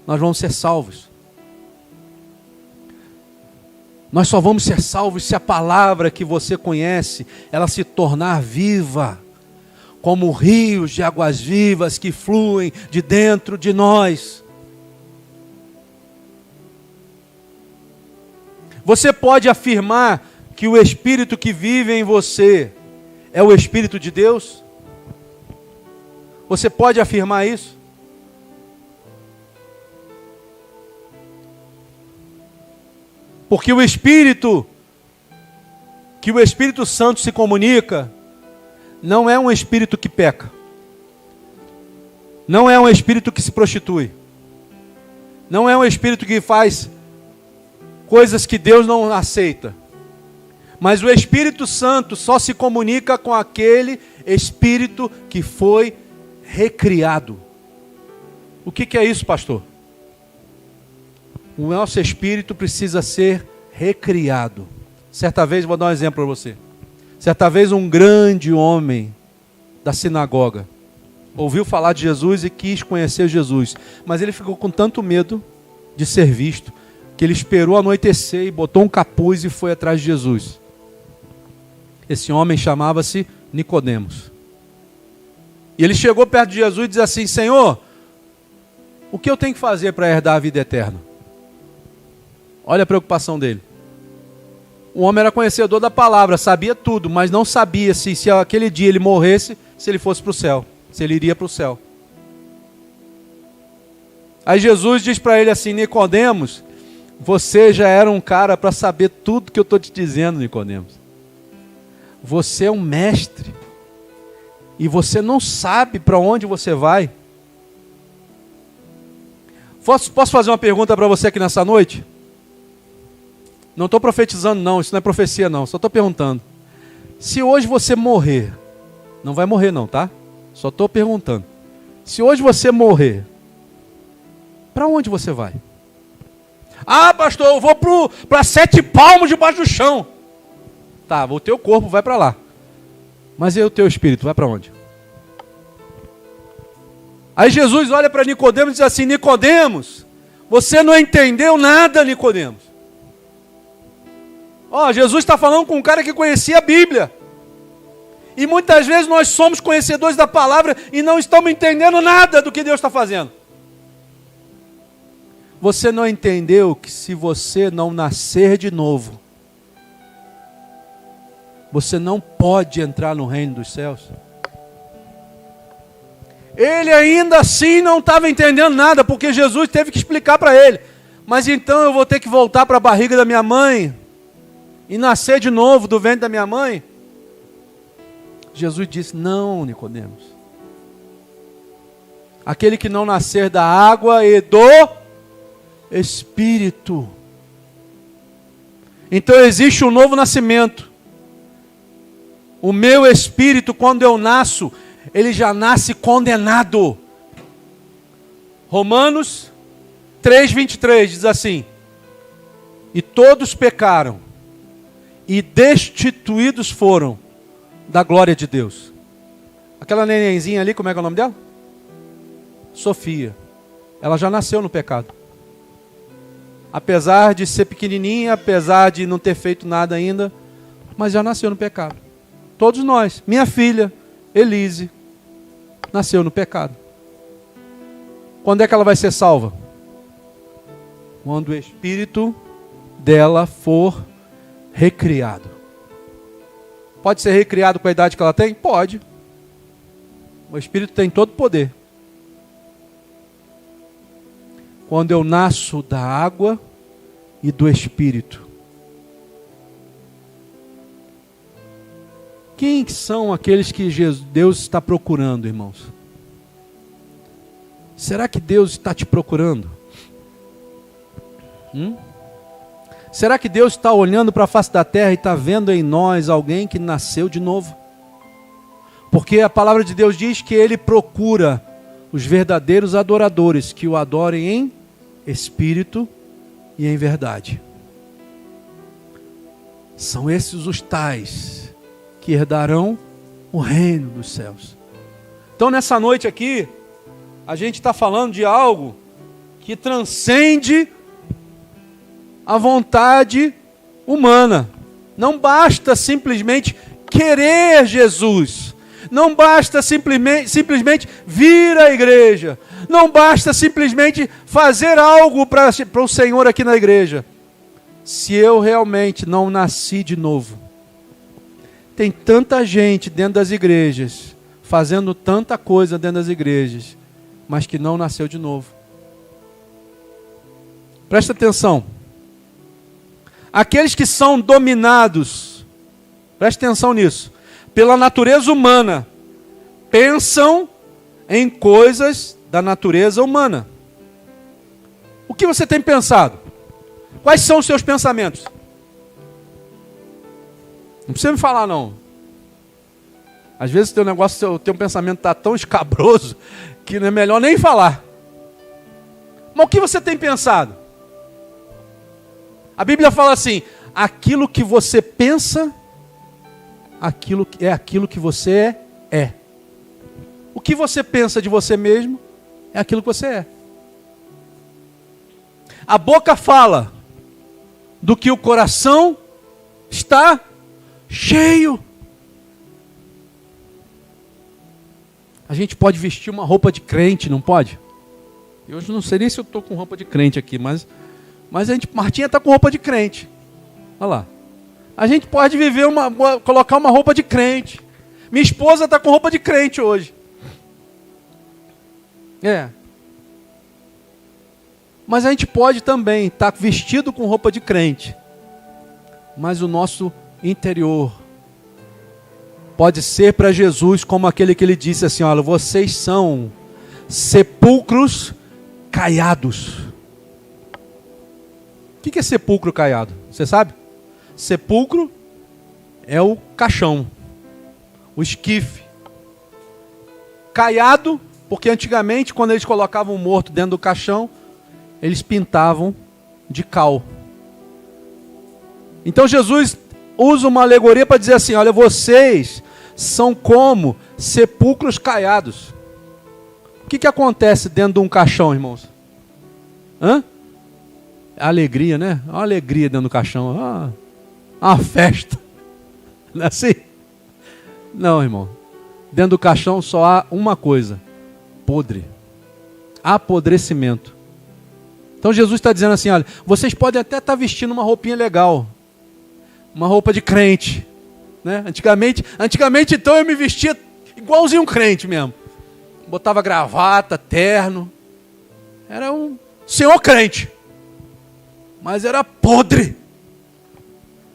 Speaker 1: nós vamos ser salvos. Nós só vamos ser salvos se a palavra que você conhece, ela se tornar viva, como rios de águas vivas que fluem de dentro de nós. Você pode afirmar que o Espírito que vive em você é o Espírito de Deus? Você pode afirmar isso? Porque o Espírito, que o Espírito Santo se comunica, não é um espírito que peca. Não é um espírito que se prostitui. Não é um espírito que faz coisas que Deus não aceita. Mas o Espírito Santo só se comunica com aquele espírito que foi recriado. O que é isso, pastor? O nosso espírito precisa ser recriado. Certa vez, vou dar um exemplo para você. Certa vez um grande homem da sinagoga ouviu falar de Jesus e quis conhecer Jesus. Mas ele ficou com tanto medo de ser visto, que ele esperou anoitecer e botou um capuz e foi atrás de Jesus. Esse homem chamava-se Nicodemos. E ele chegou perto de Jesus e disse assim: Senhor, o que eu tenho que fazer para herdar a vida eterna? Olha a preocupação dele. O homem era conhecedor da palavra, sabia tudo, mas não sabia se aquele dia ele morresse, se ele fosse para o céu, se ele iria para o céu. Aí Jesus diz para ele assim: Nicodemos, você já era um cara para saber tudo que eu estou te dizendo, Nicodemos. Você é um mestre e você não sabe para onde você vai. Posso fazer uma pergunta para você aqui nessa noite? Não estou profetizando não, isso não é profecia não, só estou perguntando. Se hoje você morrer, não vai morrer não, tá? Só estou perguntando. Se hoje você morrer, para onde você vai? Ah, pastor, eu vou para 7 palmos debaixo do chão. Tá, o teu corpo vai para lá. Mas e o teu espírito, vai para onde? Aí Jesus olha para Nicodemos e diz assim: Nicodemos, você não entendeu nada, Nicodemos. Jesus está falando com um cara que conhecia a Bíblia. E muitas vezes nós somos conhecedores da palavra e não estamos entendendo nada do que Deus está fazendo. Você não entendeu que se você não nascer de novo, você não pode entrar no reino dos céus? Ele ainda assim não estava entendendo nada, porque Jesus teve que explicar para ele. Mas então eu vou ter que voltar para a barriga da minha mãe? e nascer de novo do ventre da minha mãe? Jesus disse, não, Nicodemos. Aquele que não nascer da água e do Espírito. Então existe um novo nascimento. O meu espírito, quando eu nasço, ele já nasce condenado. Romanos 3:23 diz assim: e todos pecaram e destituídos foram da glória de Deus. Aquela nenenzinha ali, como é que é o nome dela? Sofia. Ela já nasceu no pecado. Apesar de ser pequenininha, apesar de não ter feito nada ainda, mas já nasceu no pecado. Todos nós. Minha filha, Elise, nasceu no pecado. Quando é que ela vai ser salva? Quando o espírito dela for recriado. Pode ser recriado com a idade que ela tem? Pode. O espírito tem todo o poder. Quando eu nasço da água e do espírito. Quem são aqueles que Deus está procurando, irmãos? Será que Deus está te procurando? Será que Deus está olhando para a face da terra e está vendo em nós alguém que nasceu de novo? Porque a palavra de Deus diz que Ele procura os verdadeiros adoradores que o adorem em espírito e em verdade. São esses os tais que herdarão o reino dos céus. Então nessa noite aqui, a gente está falando de algo que transcende a vontade humana. Não basta simplesmente querer Jesus. Não basta simplesmente vir à igreja. Não basta simplesmente fazer algo para o Senhor aqui na igreja. Se eu realmente não nasci de novo. Tem tanta gente dentro das igrejas, fazendo tanta coisa dentro das igrejas, mas que não nasceu de novo. Presta atenção. Aqueles que são dominados, presta atenção nisso, pela natureza humana, pensam em coisas da natureza humana. O que você tem pensado? Quais são os seus pensamentos? Não precisa me falar, não. Às vezes o teu pensamento está tão escabroso que não é melhor nem falar. Mas o que você tem pensado? A Bíblia fala assim: aquilo que você pensa, aquilo que você é. O que você pensa de você mesmo é aquilo que você é. A boca fala do que o coração está cheio. A gente pode vestir uma roupa de crente, não pode? Eu hoje não sei nem se eu estou com roupa de crente aqui, mas Martinha está com roupa de crente. Olha lá. A gente pode colocar uma roupa de crente. Minha esposa está com roupa de crente hoje. Mas a gente pode também estar vestido com roupa de crente. Mas o nosso interior pode ser para Jesus como aquele que ele disse assim: olha, vocês são sepulcros caiados. O que é sepulcro caiado? Você sabe? Sepulcro é o caixão, o esquife. Caiado, porque antigamente, quando eles colocavam um morto dentro do caixão, eles pintavam de cal. Então Jesus usa uma alegoria para dizer assim: olha, vocês são como sepulcros caiados. O que acontece dentro de um caixão, irmãos? Alegria, né? Uma alegria dentro do caixão. Uma festa. Não é assim? Não, irmão. Dentro do caixão só há uma coisa: podre. Apodrecimento. Então Jesus está dizendo assim: olha, vocês podem até estar vestindo uma roupinha legal, uma roupa de crente, né? Antigamente então eu me vestia igualzinho um crente mesmo. Botava gravata, terno. Era um senhor crente. Mas era podre.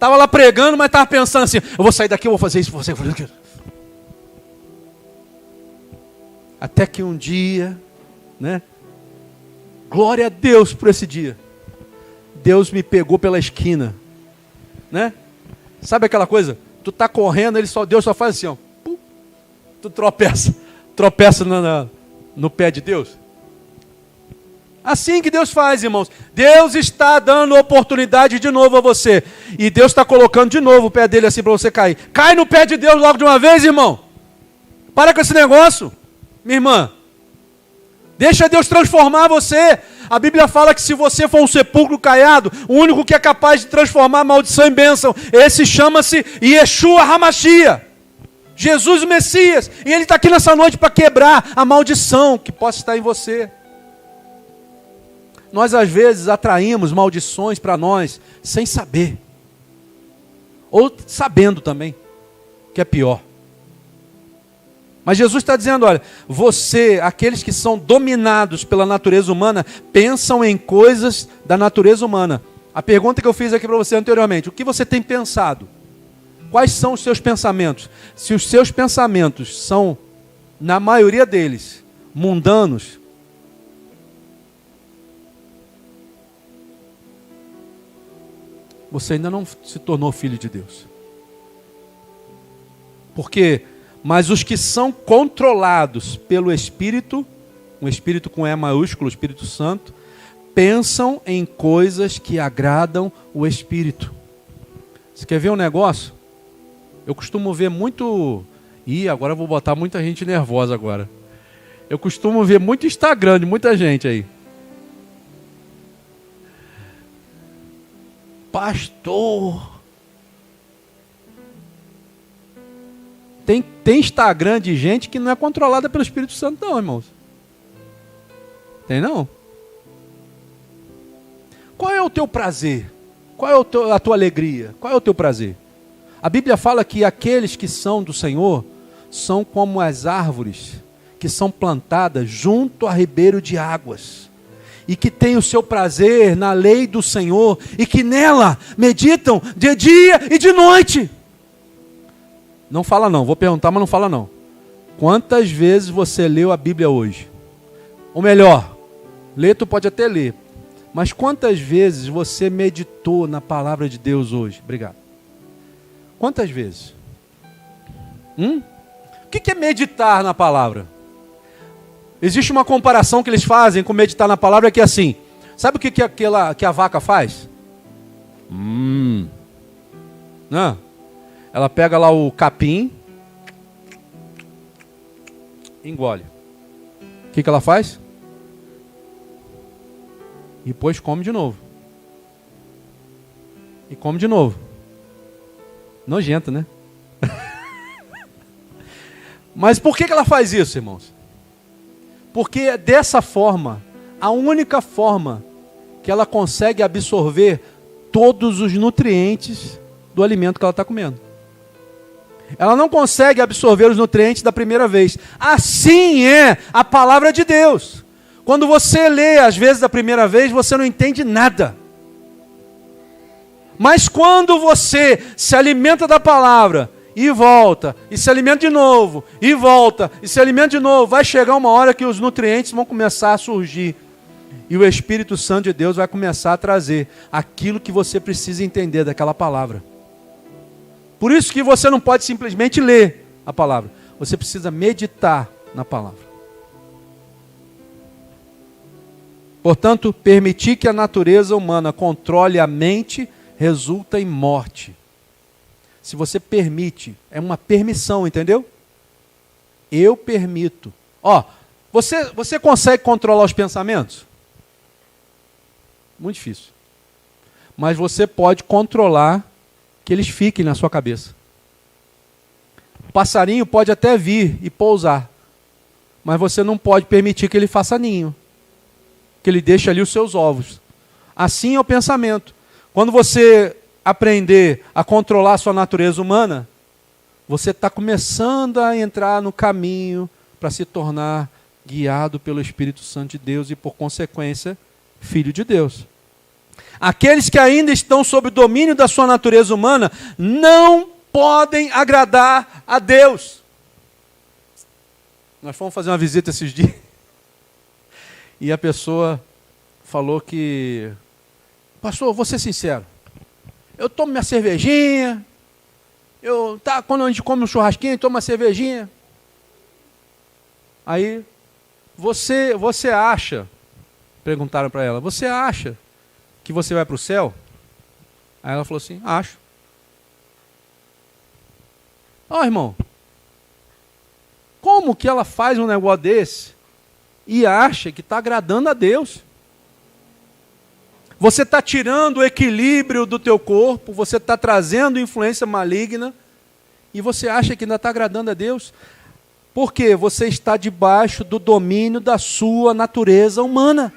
Speaker 1: Estava lá pregando, mas estava pensando assim, eu vou sair daqui, eu vou fazer isso, vou fazer aquilo. Até que um dia, né? Glória a Deus por esse dia. Deus me pegou pela esquina, né? Sabe aquela coisa? Tu tá correndo, Deus só faz assim, ó. Pum, tu tropeça no pé de Deus. Assim que Deus faz, irmãos. Deus está dando oportunidade de novo a você. E Deus está colocando de novo o pé dele assim para você cair. Cai no pé de Deus logo de uma vez, irmão. Para com esse negócio, minha irmã. Deixa Deus transformar você. A Bíblia fala que se você for um sepulcro caiado, o único que é capaz de transformar maldição em bênção, esse chama-se Yeshua HaMashiach. Jesus o Messias. E Ele está aqui nessa noite para quebrar a maldição que possa estar em você. Nós às vezes atraímos maldições para nós sem saber. Ou sabendo também, que é pior. Mas Jesus está dizendo, olha, aqueles que são dominados pela natureza humana, pensam em coisas da natureza humana. A pergunta que eu fiz aqui para você anteriormente, o que você tem pensado? Quais são os seus pensamentos? Se os seus pensamentos são, na maioria deles, mundanos, você ainda não se tornou filho de Deus. Mas os que são controlados pelo Espírito, um Espírito com E maiúsculo, o Espírito Santo, pensam em coisas que agradam o Espírito. Você quer ver um negócio? Eu costumo ver muito... agora eu vou botar muita gente nervosa agora. Eu costumo ver muito Instagram de muita gente aí. Pastor... Tem Instagram de gente que não é controlada pelo Espírito Santo não, irmãos. Tem não? Qual é o teu prazer? Qual é a tua alegria? Qual é o teu prazer? A Bíblia fala que aqueles que são do Senhor são como as árvores que são plantadas junto a ribeiro de águas e que têm o seu prazer na lei do Senhor e que nela meditam de dia e de noite. Não fala não, vou perguntar, mas não fala não. Quantas vezes você leu a Bíblia hoje? Ou melhor, ler tu pode até ler, mas quantas vezes você meditou na palavra de Deus hoje? Obrigado. Quantas vezes? O que é meditar na palavra? Existe uma comparação que eles fazem com meditar na palavra que é assim. Sabe o que a vaca faz? Não. Ela pega lá o capim, engole. O que ela faz? E depois come de novo. E come de novo. Nojento, né? Mas por que ela faz isso, irmãos? Porque dessa forma, a única forma que ela consegue absorver todos os nutrientes do alimento que ela está comendo. Ela não consegue absorver os nutrientes da primeira vez. Assim é a palavra de Deus. Quando você lê, às vezes, da primeira vez, você não entende nada. Mas quando você se alimenta da palavra, e volta, e se alimenta de novo, e volta, e se alimenta de novo, vai chegar uma hora que os nutrientes vão começar a surgir. E o Espírito Santo de Deus vai começar a trazer aquilo que você precisa entender daquela palavra. Por isso que você não pode simplesmente ler a palavra. Você precisa meditar na palavra. Portanto, permitir que a natureza humana controle a mente resulta em morte. Se você permite, é uma permissão, entendeu? Eu permito. Você consegue controlar os pensamentos? Muito difícil. Mas você pode controlar que eles fiquem na sua cabeça. O passarinho pode até vir e pousar, mas você não pode permitir que ele faça ninho, que ele deixe ali os seus ovos. Assim é o pensamento. Quando você aprender a controlar a sua natureza humana, você está começando a entrar no caminho para se tornar guiado pelo Espírito Santo de Deus e, por consequência, filho de Deus. Aqueles que ainda estão sob o domínio da sua natureza humana não podem agradar a Deus. Nós fomos fazer uma visita esses dias e a pessoa falou que, pastor, vou ser sincero, eu tomo minha cervejinha, quando a gente come um churrasquinho, toma uma cervejinha. Aí, você acha, perguntaram para ela, você acha que você vai para o céu? Aí ela falou assim, acho. Irmão, como que ela faz um negócio desse e acha que está agradando a Deus? Você está tirando o equilíbrio do teu corpo, você está trazendo influência maligna e você acha que ainda está agradando a Deus? Porque você está debaixo do domínio da sua natureza humana.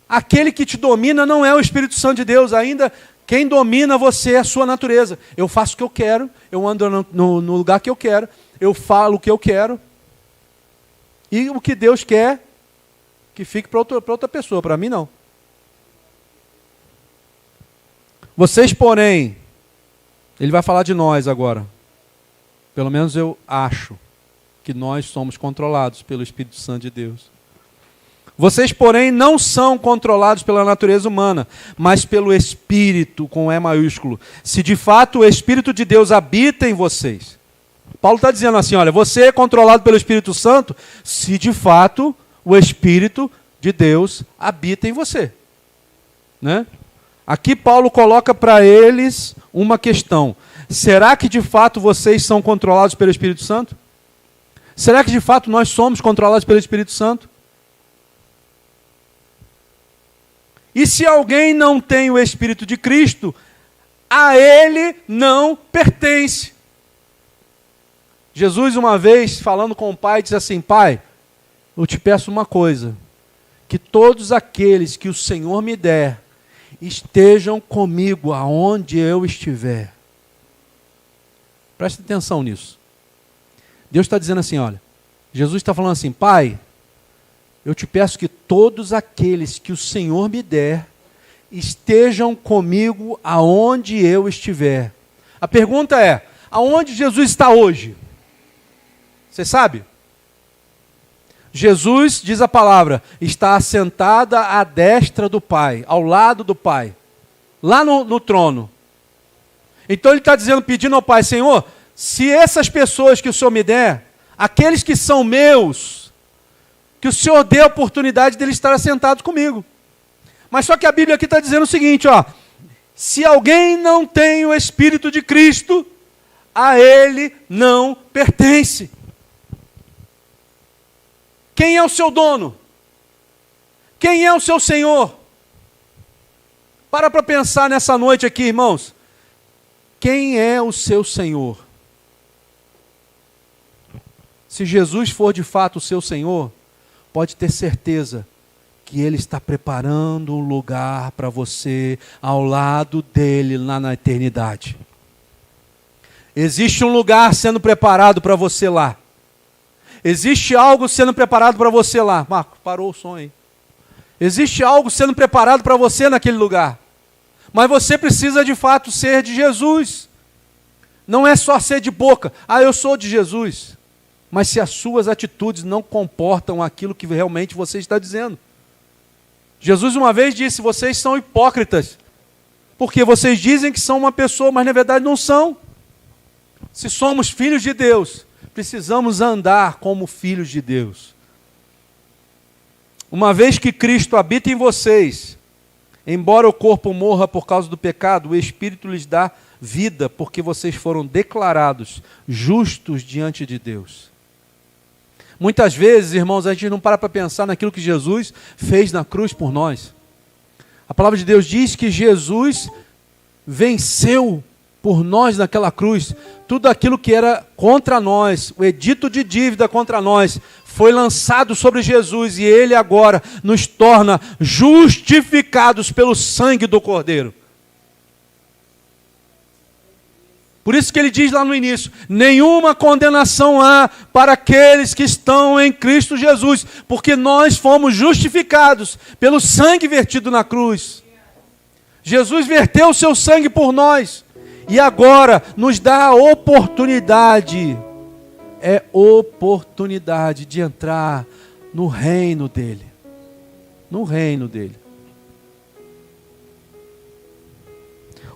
Speaker 1: Aquele que te domina não é o Espírito Santo de Deus, ainda quem domina você é a sua natureza. Eu faço o que eu quero, eu ando no lugar que eu quero, eu falo o que eu quero. E o que Deus quer, que fique para outra pessoa, para mim não. Vocês, porém, ele vai falar de nós agora. Pelo menos eu acho que nós somos controlados pelo Espírito Santo de Deus. Vocês, porém, não são controlados pela natureza humana, mas pelo Espírito, com E maiúsculo. Se de fato o Espírito de Deus habita em vocês. Paulo está dizendo assim, olha, você é controlado pelo Espírito Santo, se de fato o Espírito de Deus habita em você. Né? Aqui Paulo coloca para eles uma questão. Será que de fato vocês são controlados pelo Espírito Santo? Será que de fato nós somos controlados pelo Espírito Santo? E se alguém não tem o Espírito de Cristo, a ele não pertence. Jesus uma vez, falando com o Pai, disse assim, Pai, eu te peço uma coisa, que todos aqueles que o Senhor me der, estejam comigo aonde eu estiver. Preste atenção nisso. Deus está dizendo assim, olha, Jesus está falando assim, Pai, eu te peço que todos aqueles que o Senhor me der, estejam comigo aonde eu estiver. A pergunta é, aonde Jesus está hoje? Você sabe? Jesus, diz a palavra, está assentada à destra do Pai, ao lado do Pai, lá no trono. Então ele está dizendo, pedindo ao Pai, Senhor, se essas pessoas que o Senhor me der, aqueles que são meus, que o Senhor dê a oportunidade deles estar assentados comigo. Mas só que a Bíblia aqui está dizendo o seguinte, se alguém não tem o Espírito de Cristo, a ele não pertence. Quem é o seu dono? Quem é o seu Senhor? Para pensar nessa noite aqui, irmãos. Quem é o seu Senhor? Se Jesus for de fato o seu Senhor, pode ter certeza que Ele está preparando um lugar para você ao lado dEle lá na eternidade. Existe um lugar sendo preparado para você lá. Existe algo sendo preparado para você lá. Marco, parou o som aí. Existe algo sendo preparado para você naquele lugar. Mas você precisa de fato ser de Jesus. Não é só ser de boca. Eu sou de Jesus. Mas se as suas atitudes não comportam aquilo que realmente você está dizendo. Jesus uma vez disse, vocês são hipócritas. Porque vocês dizem que são uma pessoa, mas na verdade não são. Se somos filhos de Deus, precisamos andar como filhos de Deus. Uma vez que Cristo habita em vocês, embora o corpo morra por causa do pecado, o Espírito lhes dá vida, porque vocês foram declarados justos diante de Deus. Muitas vezes, irmãos, a gente não para pensar naquilo que Jesus fez na cruz por nós. A palavra de Deus diz que Jesus venceu por nós naquela cruz. Tudo aquilo que era contra nós, o edito de dívida contra nós, foi lançado sobre Jesus e Ele agora nos torna justificados pelo sangue do Cordeiro. Por isso que ele diz lá no início, nenhuma condenação há para aqueles que estão em Cristo Jesus, porque nós fomos justificados pelo sangue vertido na cruz. Jesus verteu o seu sangue por nós. E agora nos dá a oportunidade. É oportunidade de entrar no reino dele. No reino dele.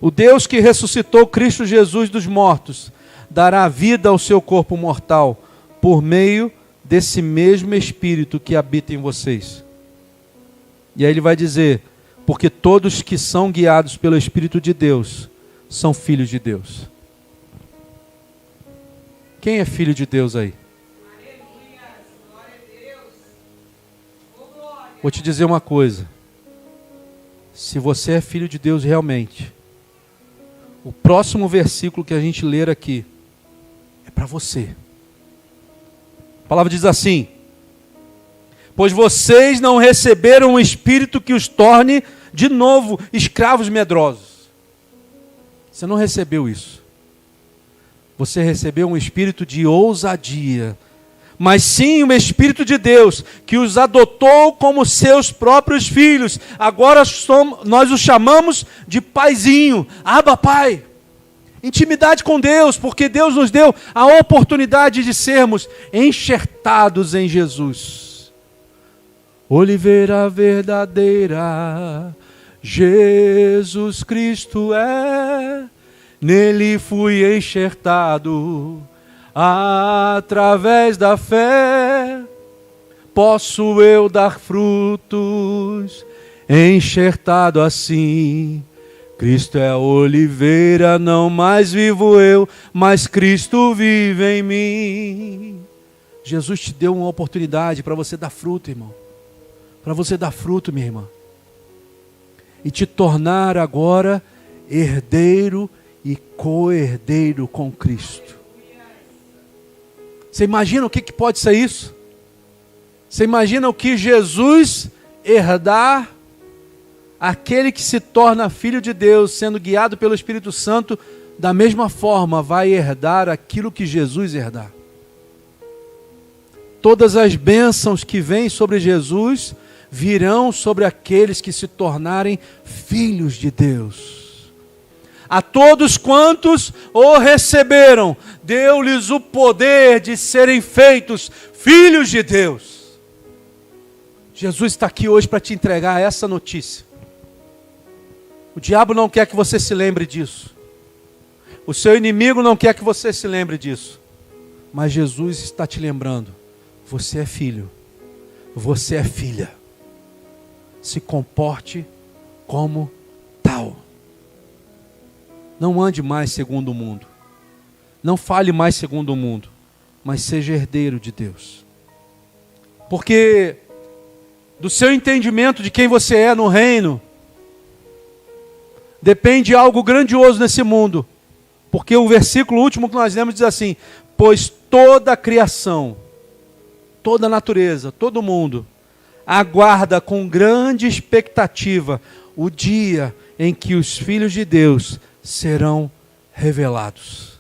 Speaker 1: O Deus que ressuscitou Cristo Jesus dos mortos dará vida ao seu corpo mortal por meio desse mesmo Espírito que habita em vocês. E aí ele vai dizer, porque todos que são guiados pelo Espírito de Deus são filhos de Deus. Quem é filho de Deus aí? Vou te dizer uma coisa. Se você é filho de Deus realmente, o próximo versículo que a gente ler aqui é para você. A palavra diz assim: pois vocês não receberam um espírito que os torne de novo escravos medrosos. Você não recebeu isso. Você recebeu um espírito de ousadia, mas sim um Espírito de Deus, que os adotou como seus próprios filhos. Agora nós os chamamos de paizinho, Abba Pai. Intimidade com Deus, porque Deus nos deu a oportunidade de sermos enxertados em Jesus. Oliveira verdadeira, Jesus Cristo é, nele fui enxertado. Através da fé, posso eu dar frutos, enxertado assim. Cristo é a oliveira, não mais vivo eu, mas Cristo vive em mim. Jesus te deu uma oportunidade para você dar fruto, irmão. Para você dar fruto, minha irmã. E te tornar agora herdeiro e co-herdeiro com Cristo. Você imagina o que pode ser isso? Você imagina o que Jesus herdar, aquele que se torna filho de Deus, sendo guiado pelo Espírito Santo, da mesma forma vai herdar aquilo que Jesus herdar. Todas as bênçãos que vêm sobre Jesus virão sobre aqueles que se tornarem filhos de Deus. A todos quantos o receberam, deu-lhes o poder de serem feitos filhos de Deus. Jesus está aqui hoje para te entregar essa notícia. O diabo não quer que você se lembre disso. O seu inimigo não quer que você se lembre disso. Mas Jesus está te lembrando. Você é filho. Você é filha. Se comporte como tal. Não ande mais segundo o mundo. Não fale mais segundo o mundo. Mas seja herdeiro de Deus. Porque do seu entendimento de quem você é no reino, depende algo grandioso nesse mundo. Porque o versículo último que nós lemos diz assim: pois toda a criação, toda a natureza, todo mundo, aguarda com grande expectativa o dia em que os filhos de Deus serão revelados.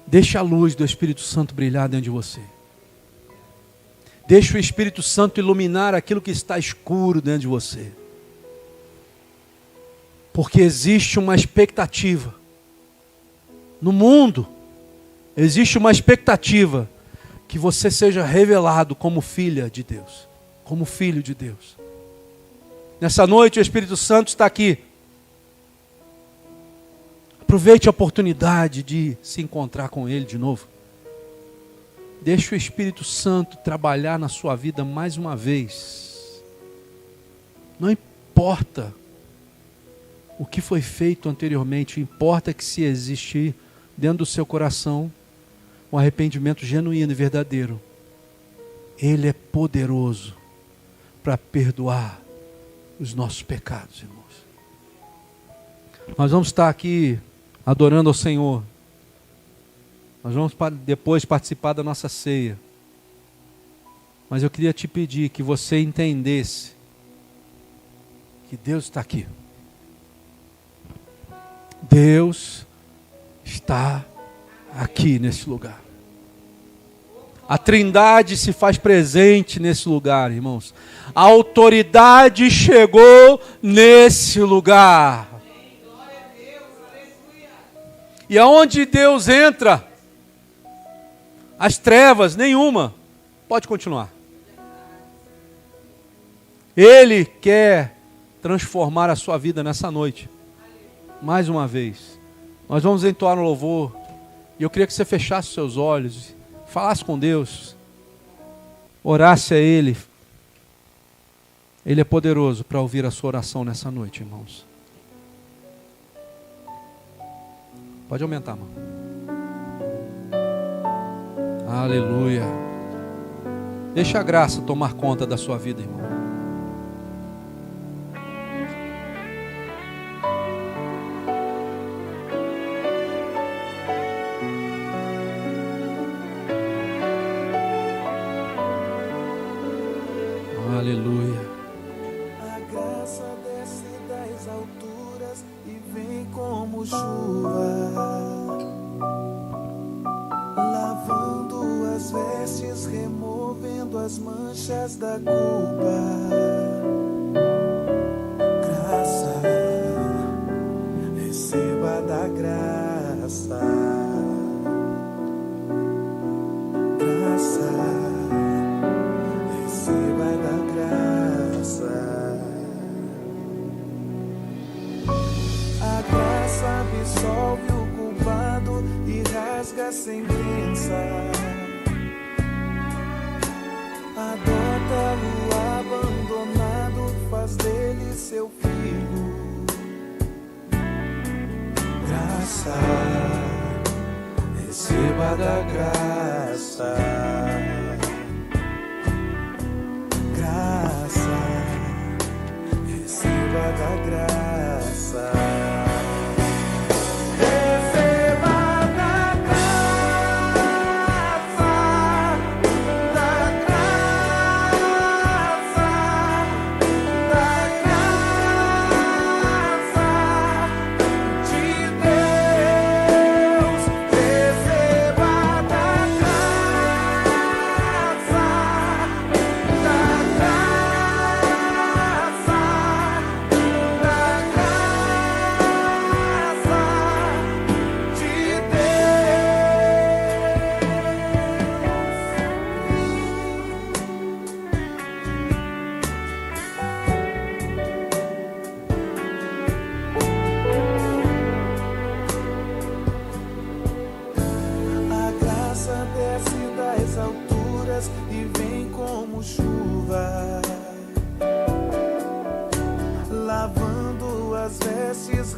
Speaker 1: Deixa a luz do Espírito Santo brilhar dentro de você. Deixa o Espírito Santo iluminar aquilo que está escuro dentro de você. Porque existe uma expectativa. No mundo, existe uma expectativa que você seja revelado como filha de Deus, como filho de Deus. Nessa noite o Espírito Santo está aqui. Aproveite a oportunidade de se encontrar com Ele de novo. Deixe o Espírito Santo trabalhar na sua vida mais uma vez. Não importa o que foi feito anteriormente, importa que se existir dentro do seu coração um arrependimento genuíno e verdadeiro, Ele é poderoso para perdoar os nossos pecados, irmãos. Nós vamos estar aqui adorando ao Senhor. Nós vamos depois participar da nossa ceia. Mas eu queria te pedir que você entendesse que Deus está aqui. Deus está aqui nesse lugar. A Trindade se faz presente nesse lugar, irmãos. A autoridade chegou nesse lugar. E aonde Deus entra, as trevas, nenhuma. Pode continuar. Ele quer transformar a sua vida nessa noite. Mais uma vez. Nós vamos entoar no louvor. E eu queria que você fechasse os seus olhos, falasse com Deus, orasse a Ele. Ele é poderoso para ouvir a sua oração nessa noite, irmãos. Pode aumentar, mano. Aleluia. Deixa a graça tomar conta da sua vida, irmão. Aleluia.
Speaker 2: A graça desce das alturas e vem como chuva, lavando as vestes, removendo as manchas da culpa. Graça, receba da graça. Graça, receba da graça. A graça absolve o culpado e rasga a sentença. Adota o abandonado, faz dele seu filho. Graça, receba da graça. Graça, receba da graça. Receba da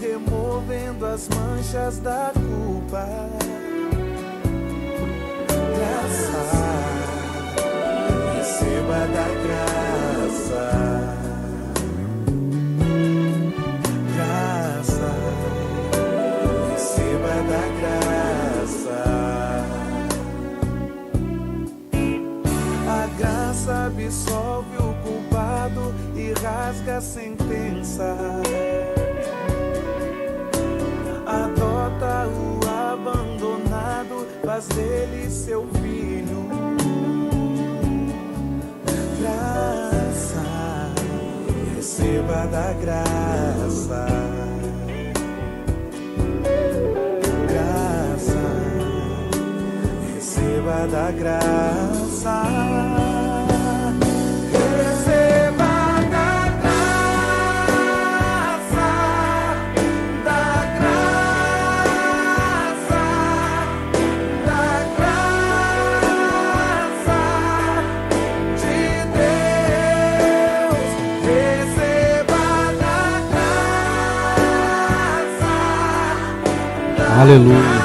Speaker 2: removendo as manchas da culpa. Graça, receba da graça. Graça, receba da graça. A graça absolve o culpado e rasga a sentença. Adota o abandonado, faz dele seu filho. Graça, receba da graça. Graça, receba da graça.
Speaker 1: Aleluia.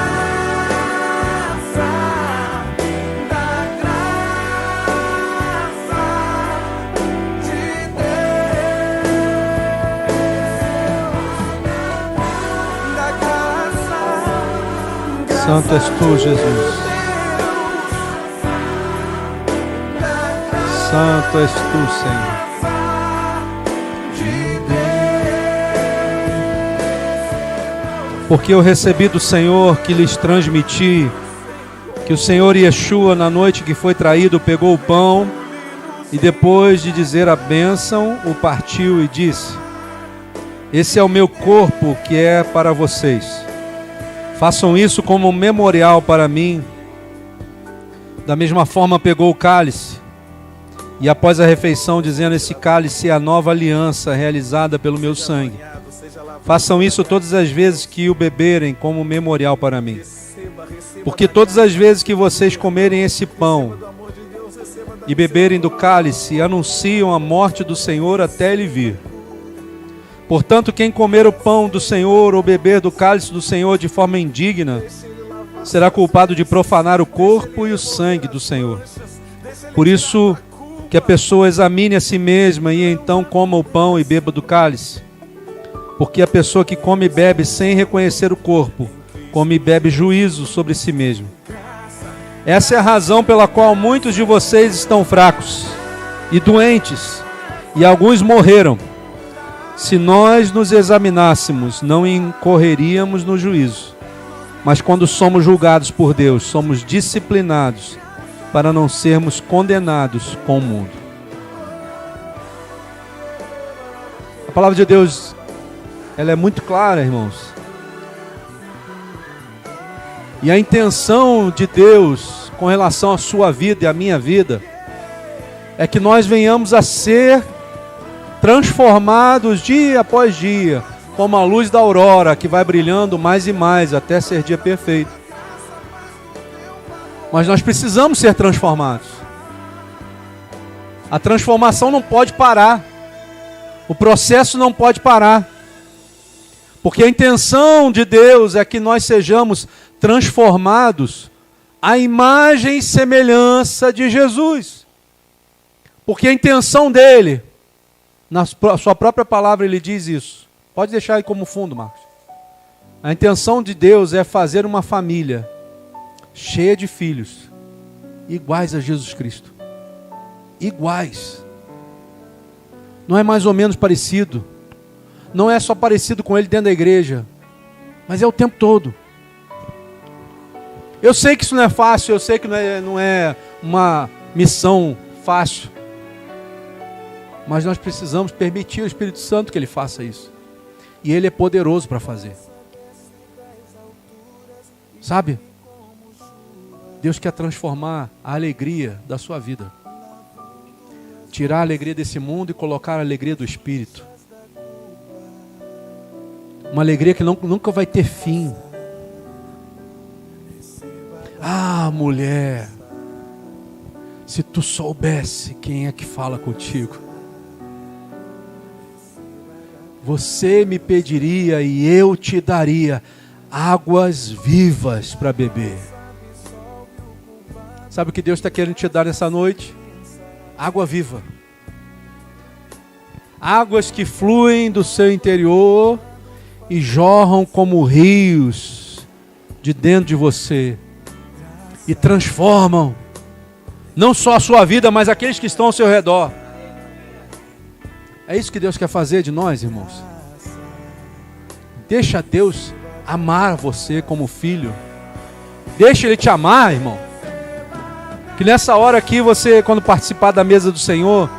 Speaker 1: Santo és tu, Jesus. Santo és tu, Senhor. Porque eu recebi do Senhor que lhes transmiti que o Senhor Yeshua, na noite que foi traído, pegou o pão e depois de dizer a bênção, o partiu e disse: esse é o meu corpo que é para vocês. Façam isso como um memorial para mim. Da mesma forma pegou o cálice e após a refeição dizendo: esse cálice é a nova aliança realizada pelo meu sangue. Façam isso todas as vezes que o beberem como memorial para mim. Porque todas as vezes que vocês comerem esse pão e beberem do cálice, anunciam a morte do Senhor até Ele vir. Portanto, quem comer o pão do Senhor ou beber do cálice do Senhor de forma indigna, será culpado de profanar o corpo e o sangue do Senhor. Por isso, que a pessoa examine a si mesma e então coma o pão e beba do cálice. Porque a pessoa que come e bebe sem reconhecer o corpo, come e bebe juízo sobre si mesmo. Essa é a razão pela qual muitos de vocês estão fracos e doentes, e alguns morreram. Se nós nos examinássemos, não incorreríamos no juízo. Mas quando somos julgados por Deus, somos disciplinados para não sermos condenados com o mundo. A palavra de Deus, ela é muito clara, irmãos. E a intenção de Deus com relação à sua vida e à minha vida é que nós venhamos a ser transformados dia após dia, como a luz da aurora que vai brilhando mais e mais até ser dia perfeito. Mas nós precisamos ser transformados. A transformação não pode parar. O processo não pode parar. Porque a intenção de Deus é que nós sejamos transformados à imagem e semelhança de Jesus. Porque a intenção dele, na sua própria palavra ele diz isso. Pode deixar aí como fundo, Marcos. A intenção de Deus é fazer uma família cheia de filhos iguais a Jesus Cristo. Iguais. Não é mais ou menos parecido. Não é só parecido com ele dentro da igreja, mas é o tempo todo. Eu sei que isso não é fácil, eu sei que não é uma missão fácil. Mas nós precisamos permitir ao Espírito Santo que ele faça isso. E ele é poderoso para fazer. Sabe? Deus quer transformar a alegria da sua vida. Tirar a alegria desse mundo e colocar a alegria do Espírito. Uma alegria que nunca vai ter fim. Ah, mulher, se tu soubesse quem é que fala contigo. Você me pediria e eu te daria águas vivas para beber. Sabe o que Deus está querendo te dar nessa noite? Água viva. Águas que fluem do seu interior e jorram como rios de dentro de você. E transformam não só a sua vida, mas aqueles que estão ao seu redor. É isso que Deus quer fazer de nós, irmãos. Deixa Deus amar você como filho. Deixa Ele te amar, irmão. Que nessa hora aqui você, quando participar da mesa do Senhor,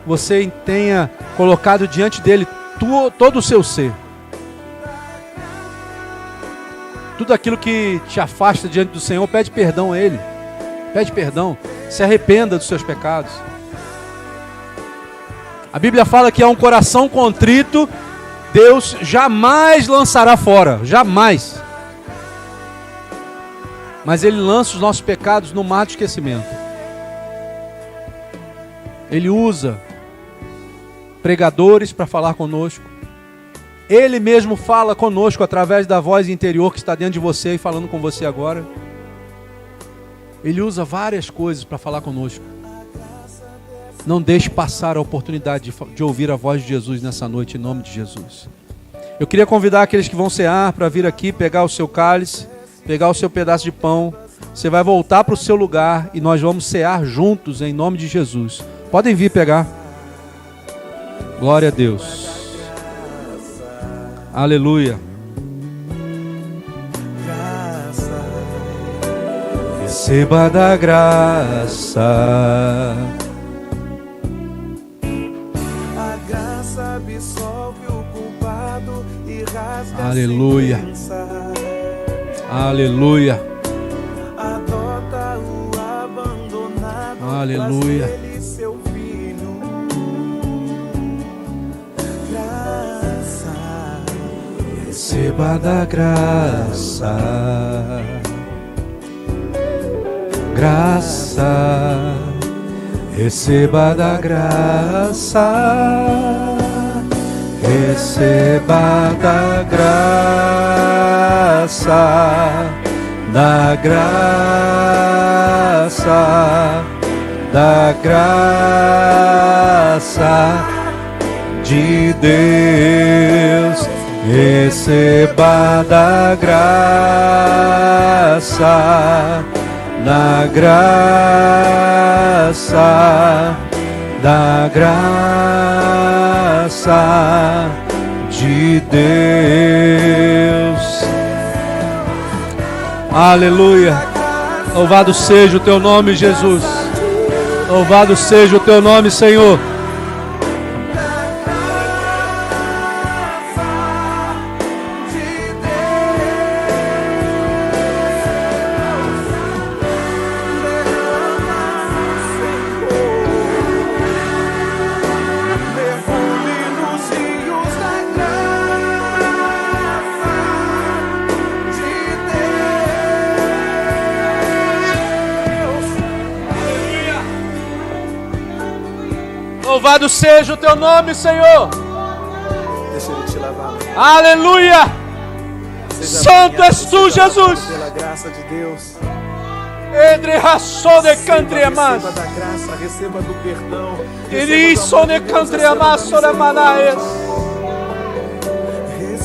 Speaker 1: você tenha colocado diante dEle todo o seu ser. Tudo aquilo que te afasta diante do Senhor, pede perdão a Ele. Pede perdão. Se arrependa dos seus pecados. A Bíblia fala que há um coração contrito, Deus jamais lançará fora. Jamais. Mas Ele lança os nossos pecados no mar do esquecimento. Ele usa pregadores para falar conosco. Ele mesmo fala conosco através da voz interior que está dentro de você e falando com você agora. Ele usa várias coisas para falar conosco. Não deixe passar a oportunidade de ouvir a voz de Jesus nessa noite, em nome de Jesus. Eu queria convidar aqueles que vão cear para vir aqui, pegar o seu cálice, pegar o seu pedaço de pão. Você vai voltar para o seu lugar e nós vamos cear juntos, em nome de Jesus. Podem vir pegar. Glória a Deus. Aleluia. receba da graça.
Speaker 2: A graça absolve o culpado e rasga
Speaker 1: Aleluia.
Speaker 2: a sentença.
Speaker 1: Aleluia.
Speaker 2: Adota o abandonado,
Speaker 1: Aleluia.
Speaker 2: faz dele seu filho. Graça,
Speaker 1: Receba da graça. Graça. Receba da graça. Receba da graça. Da graça. Da graça de Deus. Receba da graça. Da graça. Da graça de Deus. Aleluia. Louvado seja o teu nome, Jesus. Louvado seja o teu nome, Senhor. Louvado seja o teu nome, Senhor.
Speaker 2: deixa ele te lavar.
Speaker 1: Aleluia.
Speaker 2: Seja
Speaker 1: Santo és
Speaker 2: banhado,
Speaker 1: tu,
Speaker 2: seja
Speaker 1: Jesus.
Speaker 2: lavado pela graça de Deus.
Speaker 1: Edre raçou de cantre amas.
Speaker 2: Receba da graça, receba do perdão.
Speaker 1: Iri sou de cantre amas sobre manaes.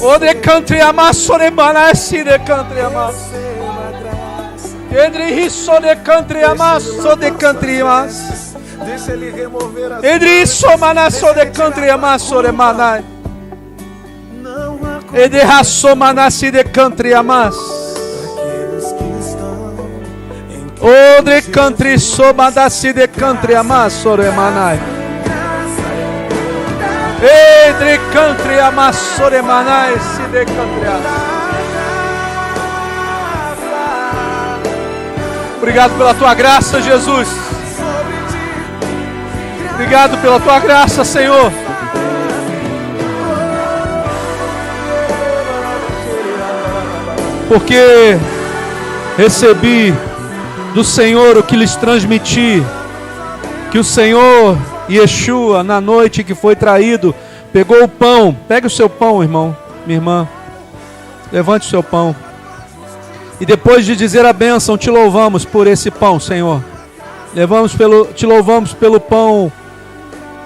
Speaker 1: O de cantre amas sobre manaes si de cantre amas. Edre riso de cantre amas so de cantre amas.
Speaker 2: Deixa ele remover as
Speaker 1: Edre so manaso de cantre amas sobre manaes.
Speaker 2: não há como
Speaker 1: Edre raçou manasi de cantre amas.
Speaker 2: aqueles que estão em
Speaker 1: Odre country soba da si de country amassore manai. Edre country amassore manai si de country. Obrigado pela tua graça, Jesus. Obrigado pela tua graça, Senhor. Porque recebi do Senhor o que lhes transmiti, que o Senhor Yeshua, na noite que foi traído, pegou o pão. Pegue o seu pão, irmão, minha irmã. Levante o seu pão. E depois de dizer a bênção, te louvamos por esse pão, Senhor. Te louvamos pelo pão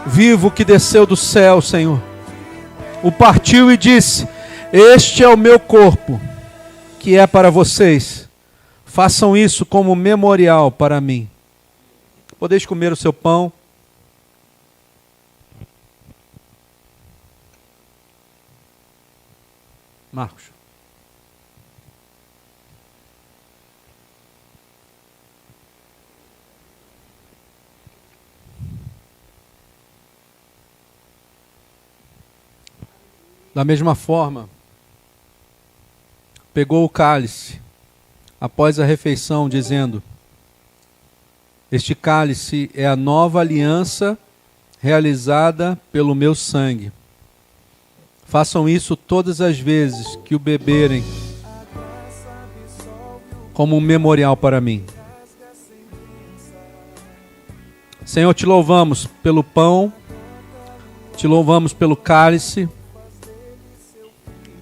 Speaker 1: vivo que desceu do céu, Senhor. O partiu e disse: este é o meu corpo, que é para vocês. Façam isso como memorial para mim. Podeis comer o seu pão. Marcos. Da mesma forma, pegou o cálice após a refeição, dizendo: este cálice é a nova aliança realizada pelo meu sangue. Façam isso todas as vezes que o beberem, como um memorial para mim. Senhor, te louvamos pelo pão, te louvamos pelo cálice,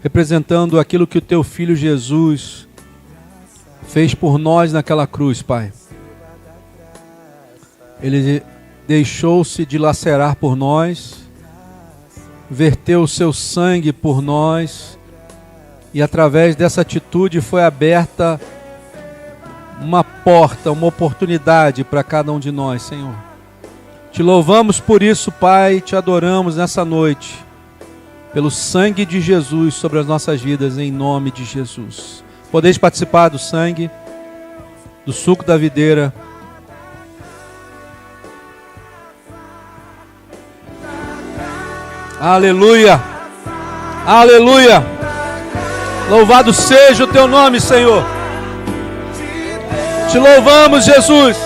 Speaker 1: representando aquilo que o teu Filho Jesus fez por nós naquela cruz, Pai. Ele deixou-se dilacerar por nós, verteu o seu sangue por nós, e através dessa atitude foi aberta uma porta, uma oportunidade para cada um de nós, Senhor. Te louvamos por isso, Pai, te adoramos nessa noite, pelo sangue de Jesus sobre as nossas vidas, em nome de Jesus. Podeis participar do sangue. do suco da videira. Aleluia, aleluia. Louvado seja o teu nome, Senhor. Te louvamos, Jesus.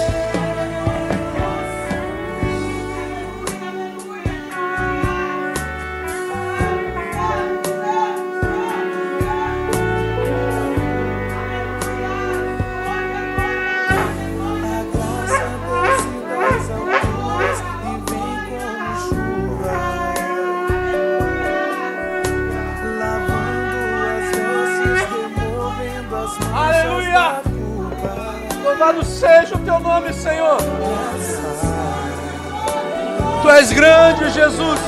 Speaker 3: Louvado seja o teu nome, Senhor.
Speaker 1: Tu és grande, Jesus.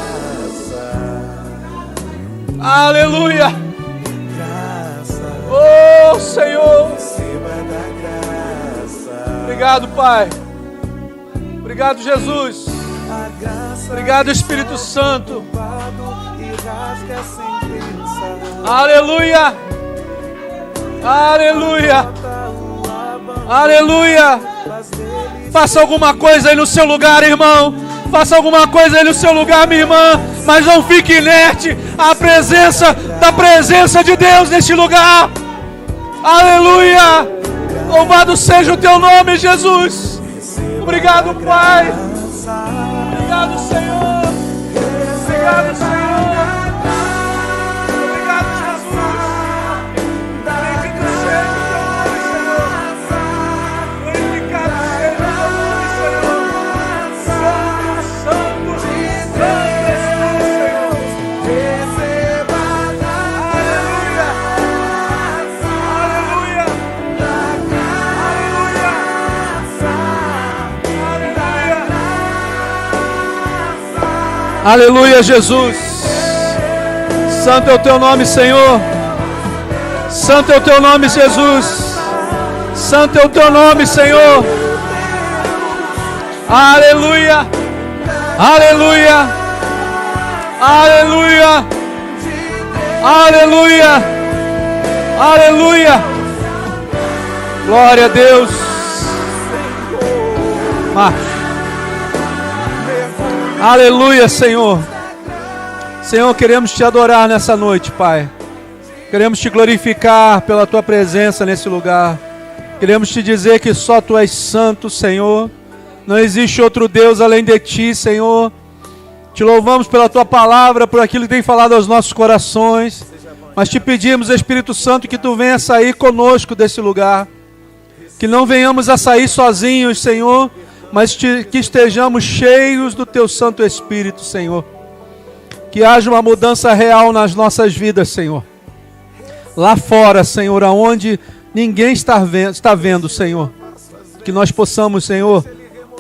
Speaker 1: Aleluia. Oh, Senhor. Obrigado, Pai. Obrigado, Jesus. Obrigado, Espírito Santo. Aleluia. Aleluia. Aleluia. Faça alguma coisa aí no seu lugar, irmão. Faça alguma coisa aí no seu lugar, minha irmã. Mas não fique inerte. A presença de Deus neste lugar. Aleluia. Louvado seja o teu nome, Jesus. Obrigado, Pai. Obrigado, Senhor. Obrigado, Senhor. Aleluia, Jesus. Santo é o teu nome, Senhor. Santo é o teu nome, Jesus. Santo é o teu nome, Senhor. Aleluia. Aleluia. Aleluia. Aleluia. Aleluia. Glória a Deus. Aleluia, Senhor. Senhor, queremos te adorar nessa noite, Pai. Queremos te glorificar pela tua presença nesse lugar. Queremos te dizer que só tu és santo, Senhor. Não existe outro Deus além de ti, Senhor. Te louvamos pela tua palavra, por aquilo que tem falado aos nossos corações. Mas te pedimos, Espírito Santo, que tu venha sair conosco desse lugar. Que não venhamos a sair sozinhos, Senhor, mas que estejamos cheios do teu Santo Espírito, Senhor. Que haja uma mudança real nas nossas vidas, Senhor. Lá fora, Senhor, aonde ninguém está vendo, Senhor. Que nós possamos, Senhor,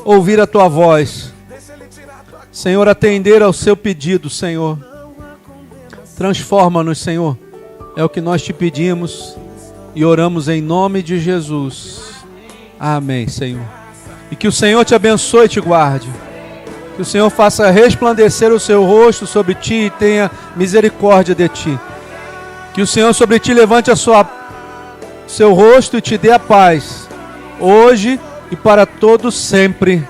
Speaker 1: ouvir a tua voz. Senhor, atender ao seu pedido, Senhor. Transforma-nos, Senhor. É o que nós te pedimos e oramos em nome de Jesus. Amém, Senhor. E que o Senhor te abençoe e te guarde. Que o Senhor faça resplandecer o seu rosto sobre ti e tenha misericórdia de ti. Que o Senhor sobre ti levante seu rosto e te dê a paz, hoje e para todos sempre.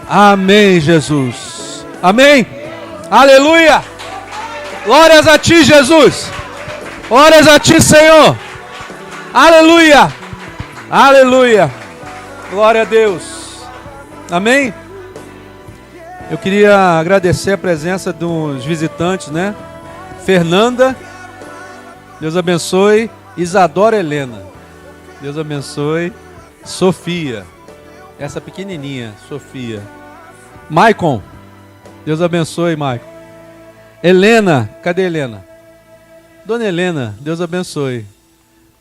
Speaker 1: Amém, Jesus. Amém. Aleluia. Glórias a ti, Jesus. Glórias a ti, Senhor. Aleluia. Aleluia. Glória a Deus. Amém? Eu queria agradecer a presença dos visitantes, né? Fernanda, Deus abençoe. Isadora Helena, Deus abençoe. Sofia, essa pequenininha, Sofia. Maicon, Deus abençoe, Maicon. Helena, cadê Helena? Dona Helena, Deus abençoe.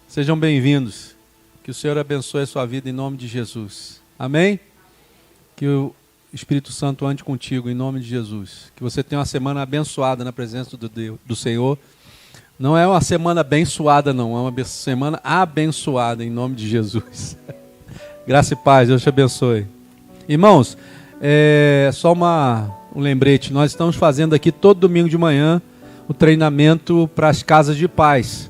Speaker 1: Sejam bem-vindos. Que o Senhor abençoe a sua vida em nome de Jesus. Amém? Que o Espírito Santo ande contigo em nome de Jesus. Que você tenha uma semana abençoada na presença do Senhor. Não é uma semana abençoada, não. É uma semana abençoada em nome de Jesus. Graça e paz, Deus te abençoe. Irmãos, só um lembrete. Nós estamos fazendo aqui todo domingo de manhã o treinamento para as casas de paz.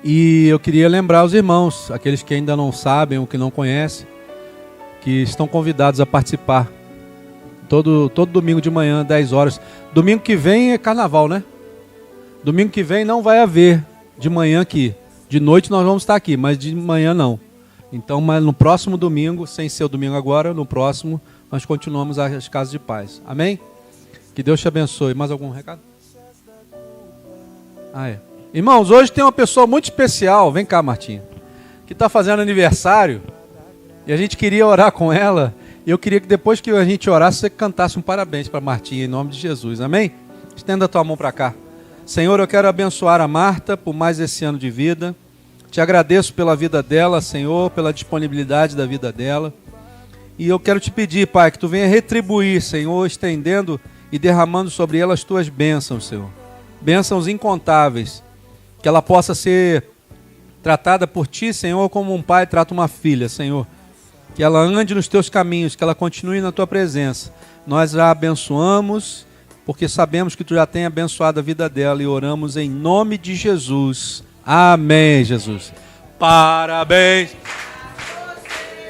Speaker 1: E eu queria lembrar os irmãos, aqueles que ainda não sabem ou que não conhecem, que estão convidados a participar. Todo domingo de manhã, 10 horas. Domingo que vem é carnaval, né? Domingo que vem não vai haver de manhã aqui. De noite nós vamos estar aqui, mas de manhã não. Então, mas no próximo domingo, sem ser o domingo agora, no próximo, nós continuamos as casas de paz. Amém? Que Deus te abençoe. Mais algum recado? Irmãos, hoje tem uma pessoa muito especial. Vem cá, Martinha. Que está fazendo aniversário. E a gente queria orar com ela. E eu queria que depois que a gente orasse, você cantasse um parabéns para Martinha, em nome de Jesus. Amém? Estenda a tua mão para cá. Senhor, eu quero abençoar a Marta por mais esse ano de vida. Te agradeço pela vida dela, Senhor, pela disponibilidade da vida dela. E eu quero te pedir, Pai, que tu venha retribuir, Senhor, estendendo e derramando sobre ela as tuas bênçãos, Senhor. Bênçãos incontáveis. Que ela possa ser tratada por ti, Senhor, como um pai trata uma filha, Senhor. Que ela ande nos teus caminhos, que ela continue na tua presença. Nós a abençoamos, porque sabemos que tu já tem abençoado a vida dela e oramos em nome de Jesus. Amém, Jesus. Parabéns.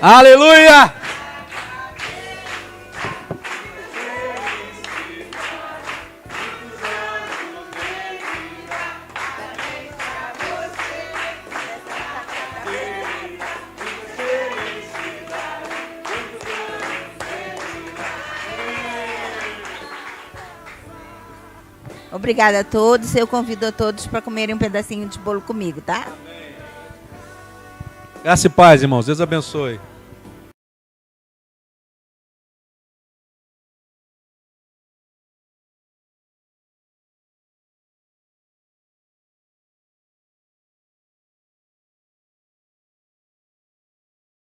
Speaker 1: Aleluia.
Speaker 4: Obrigada a todos. Eu convido a todos para comerem um pedacinho de bolo comigo, tá?
Speaker 1: Graça e paz, irmãos. Deus abençoe.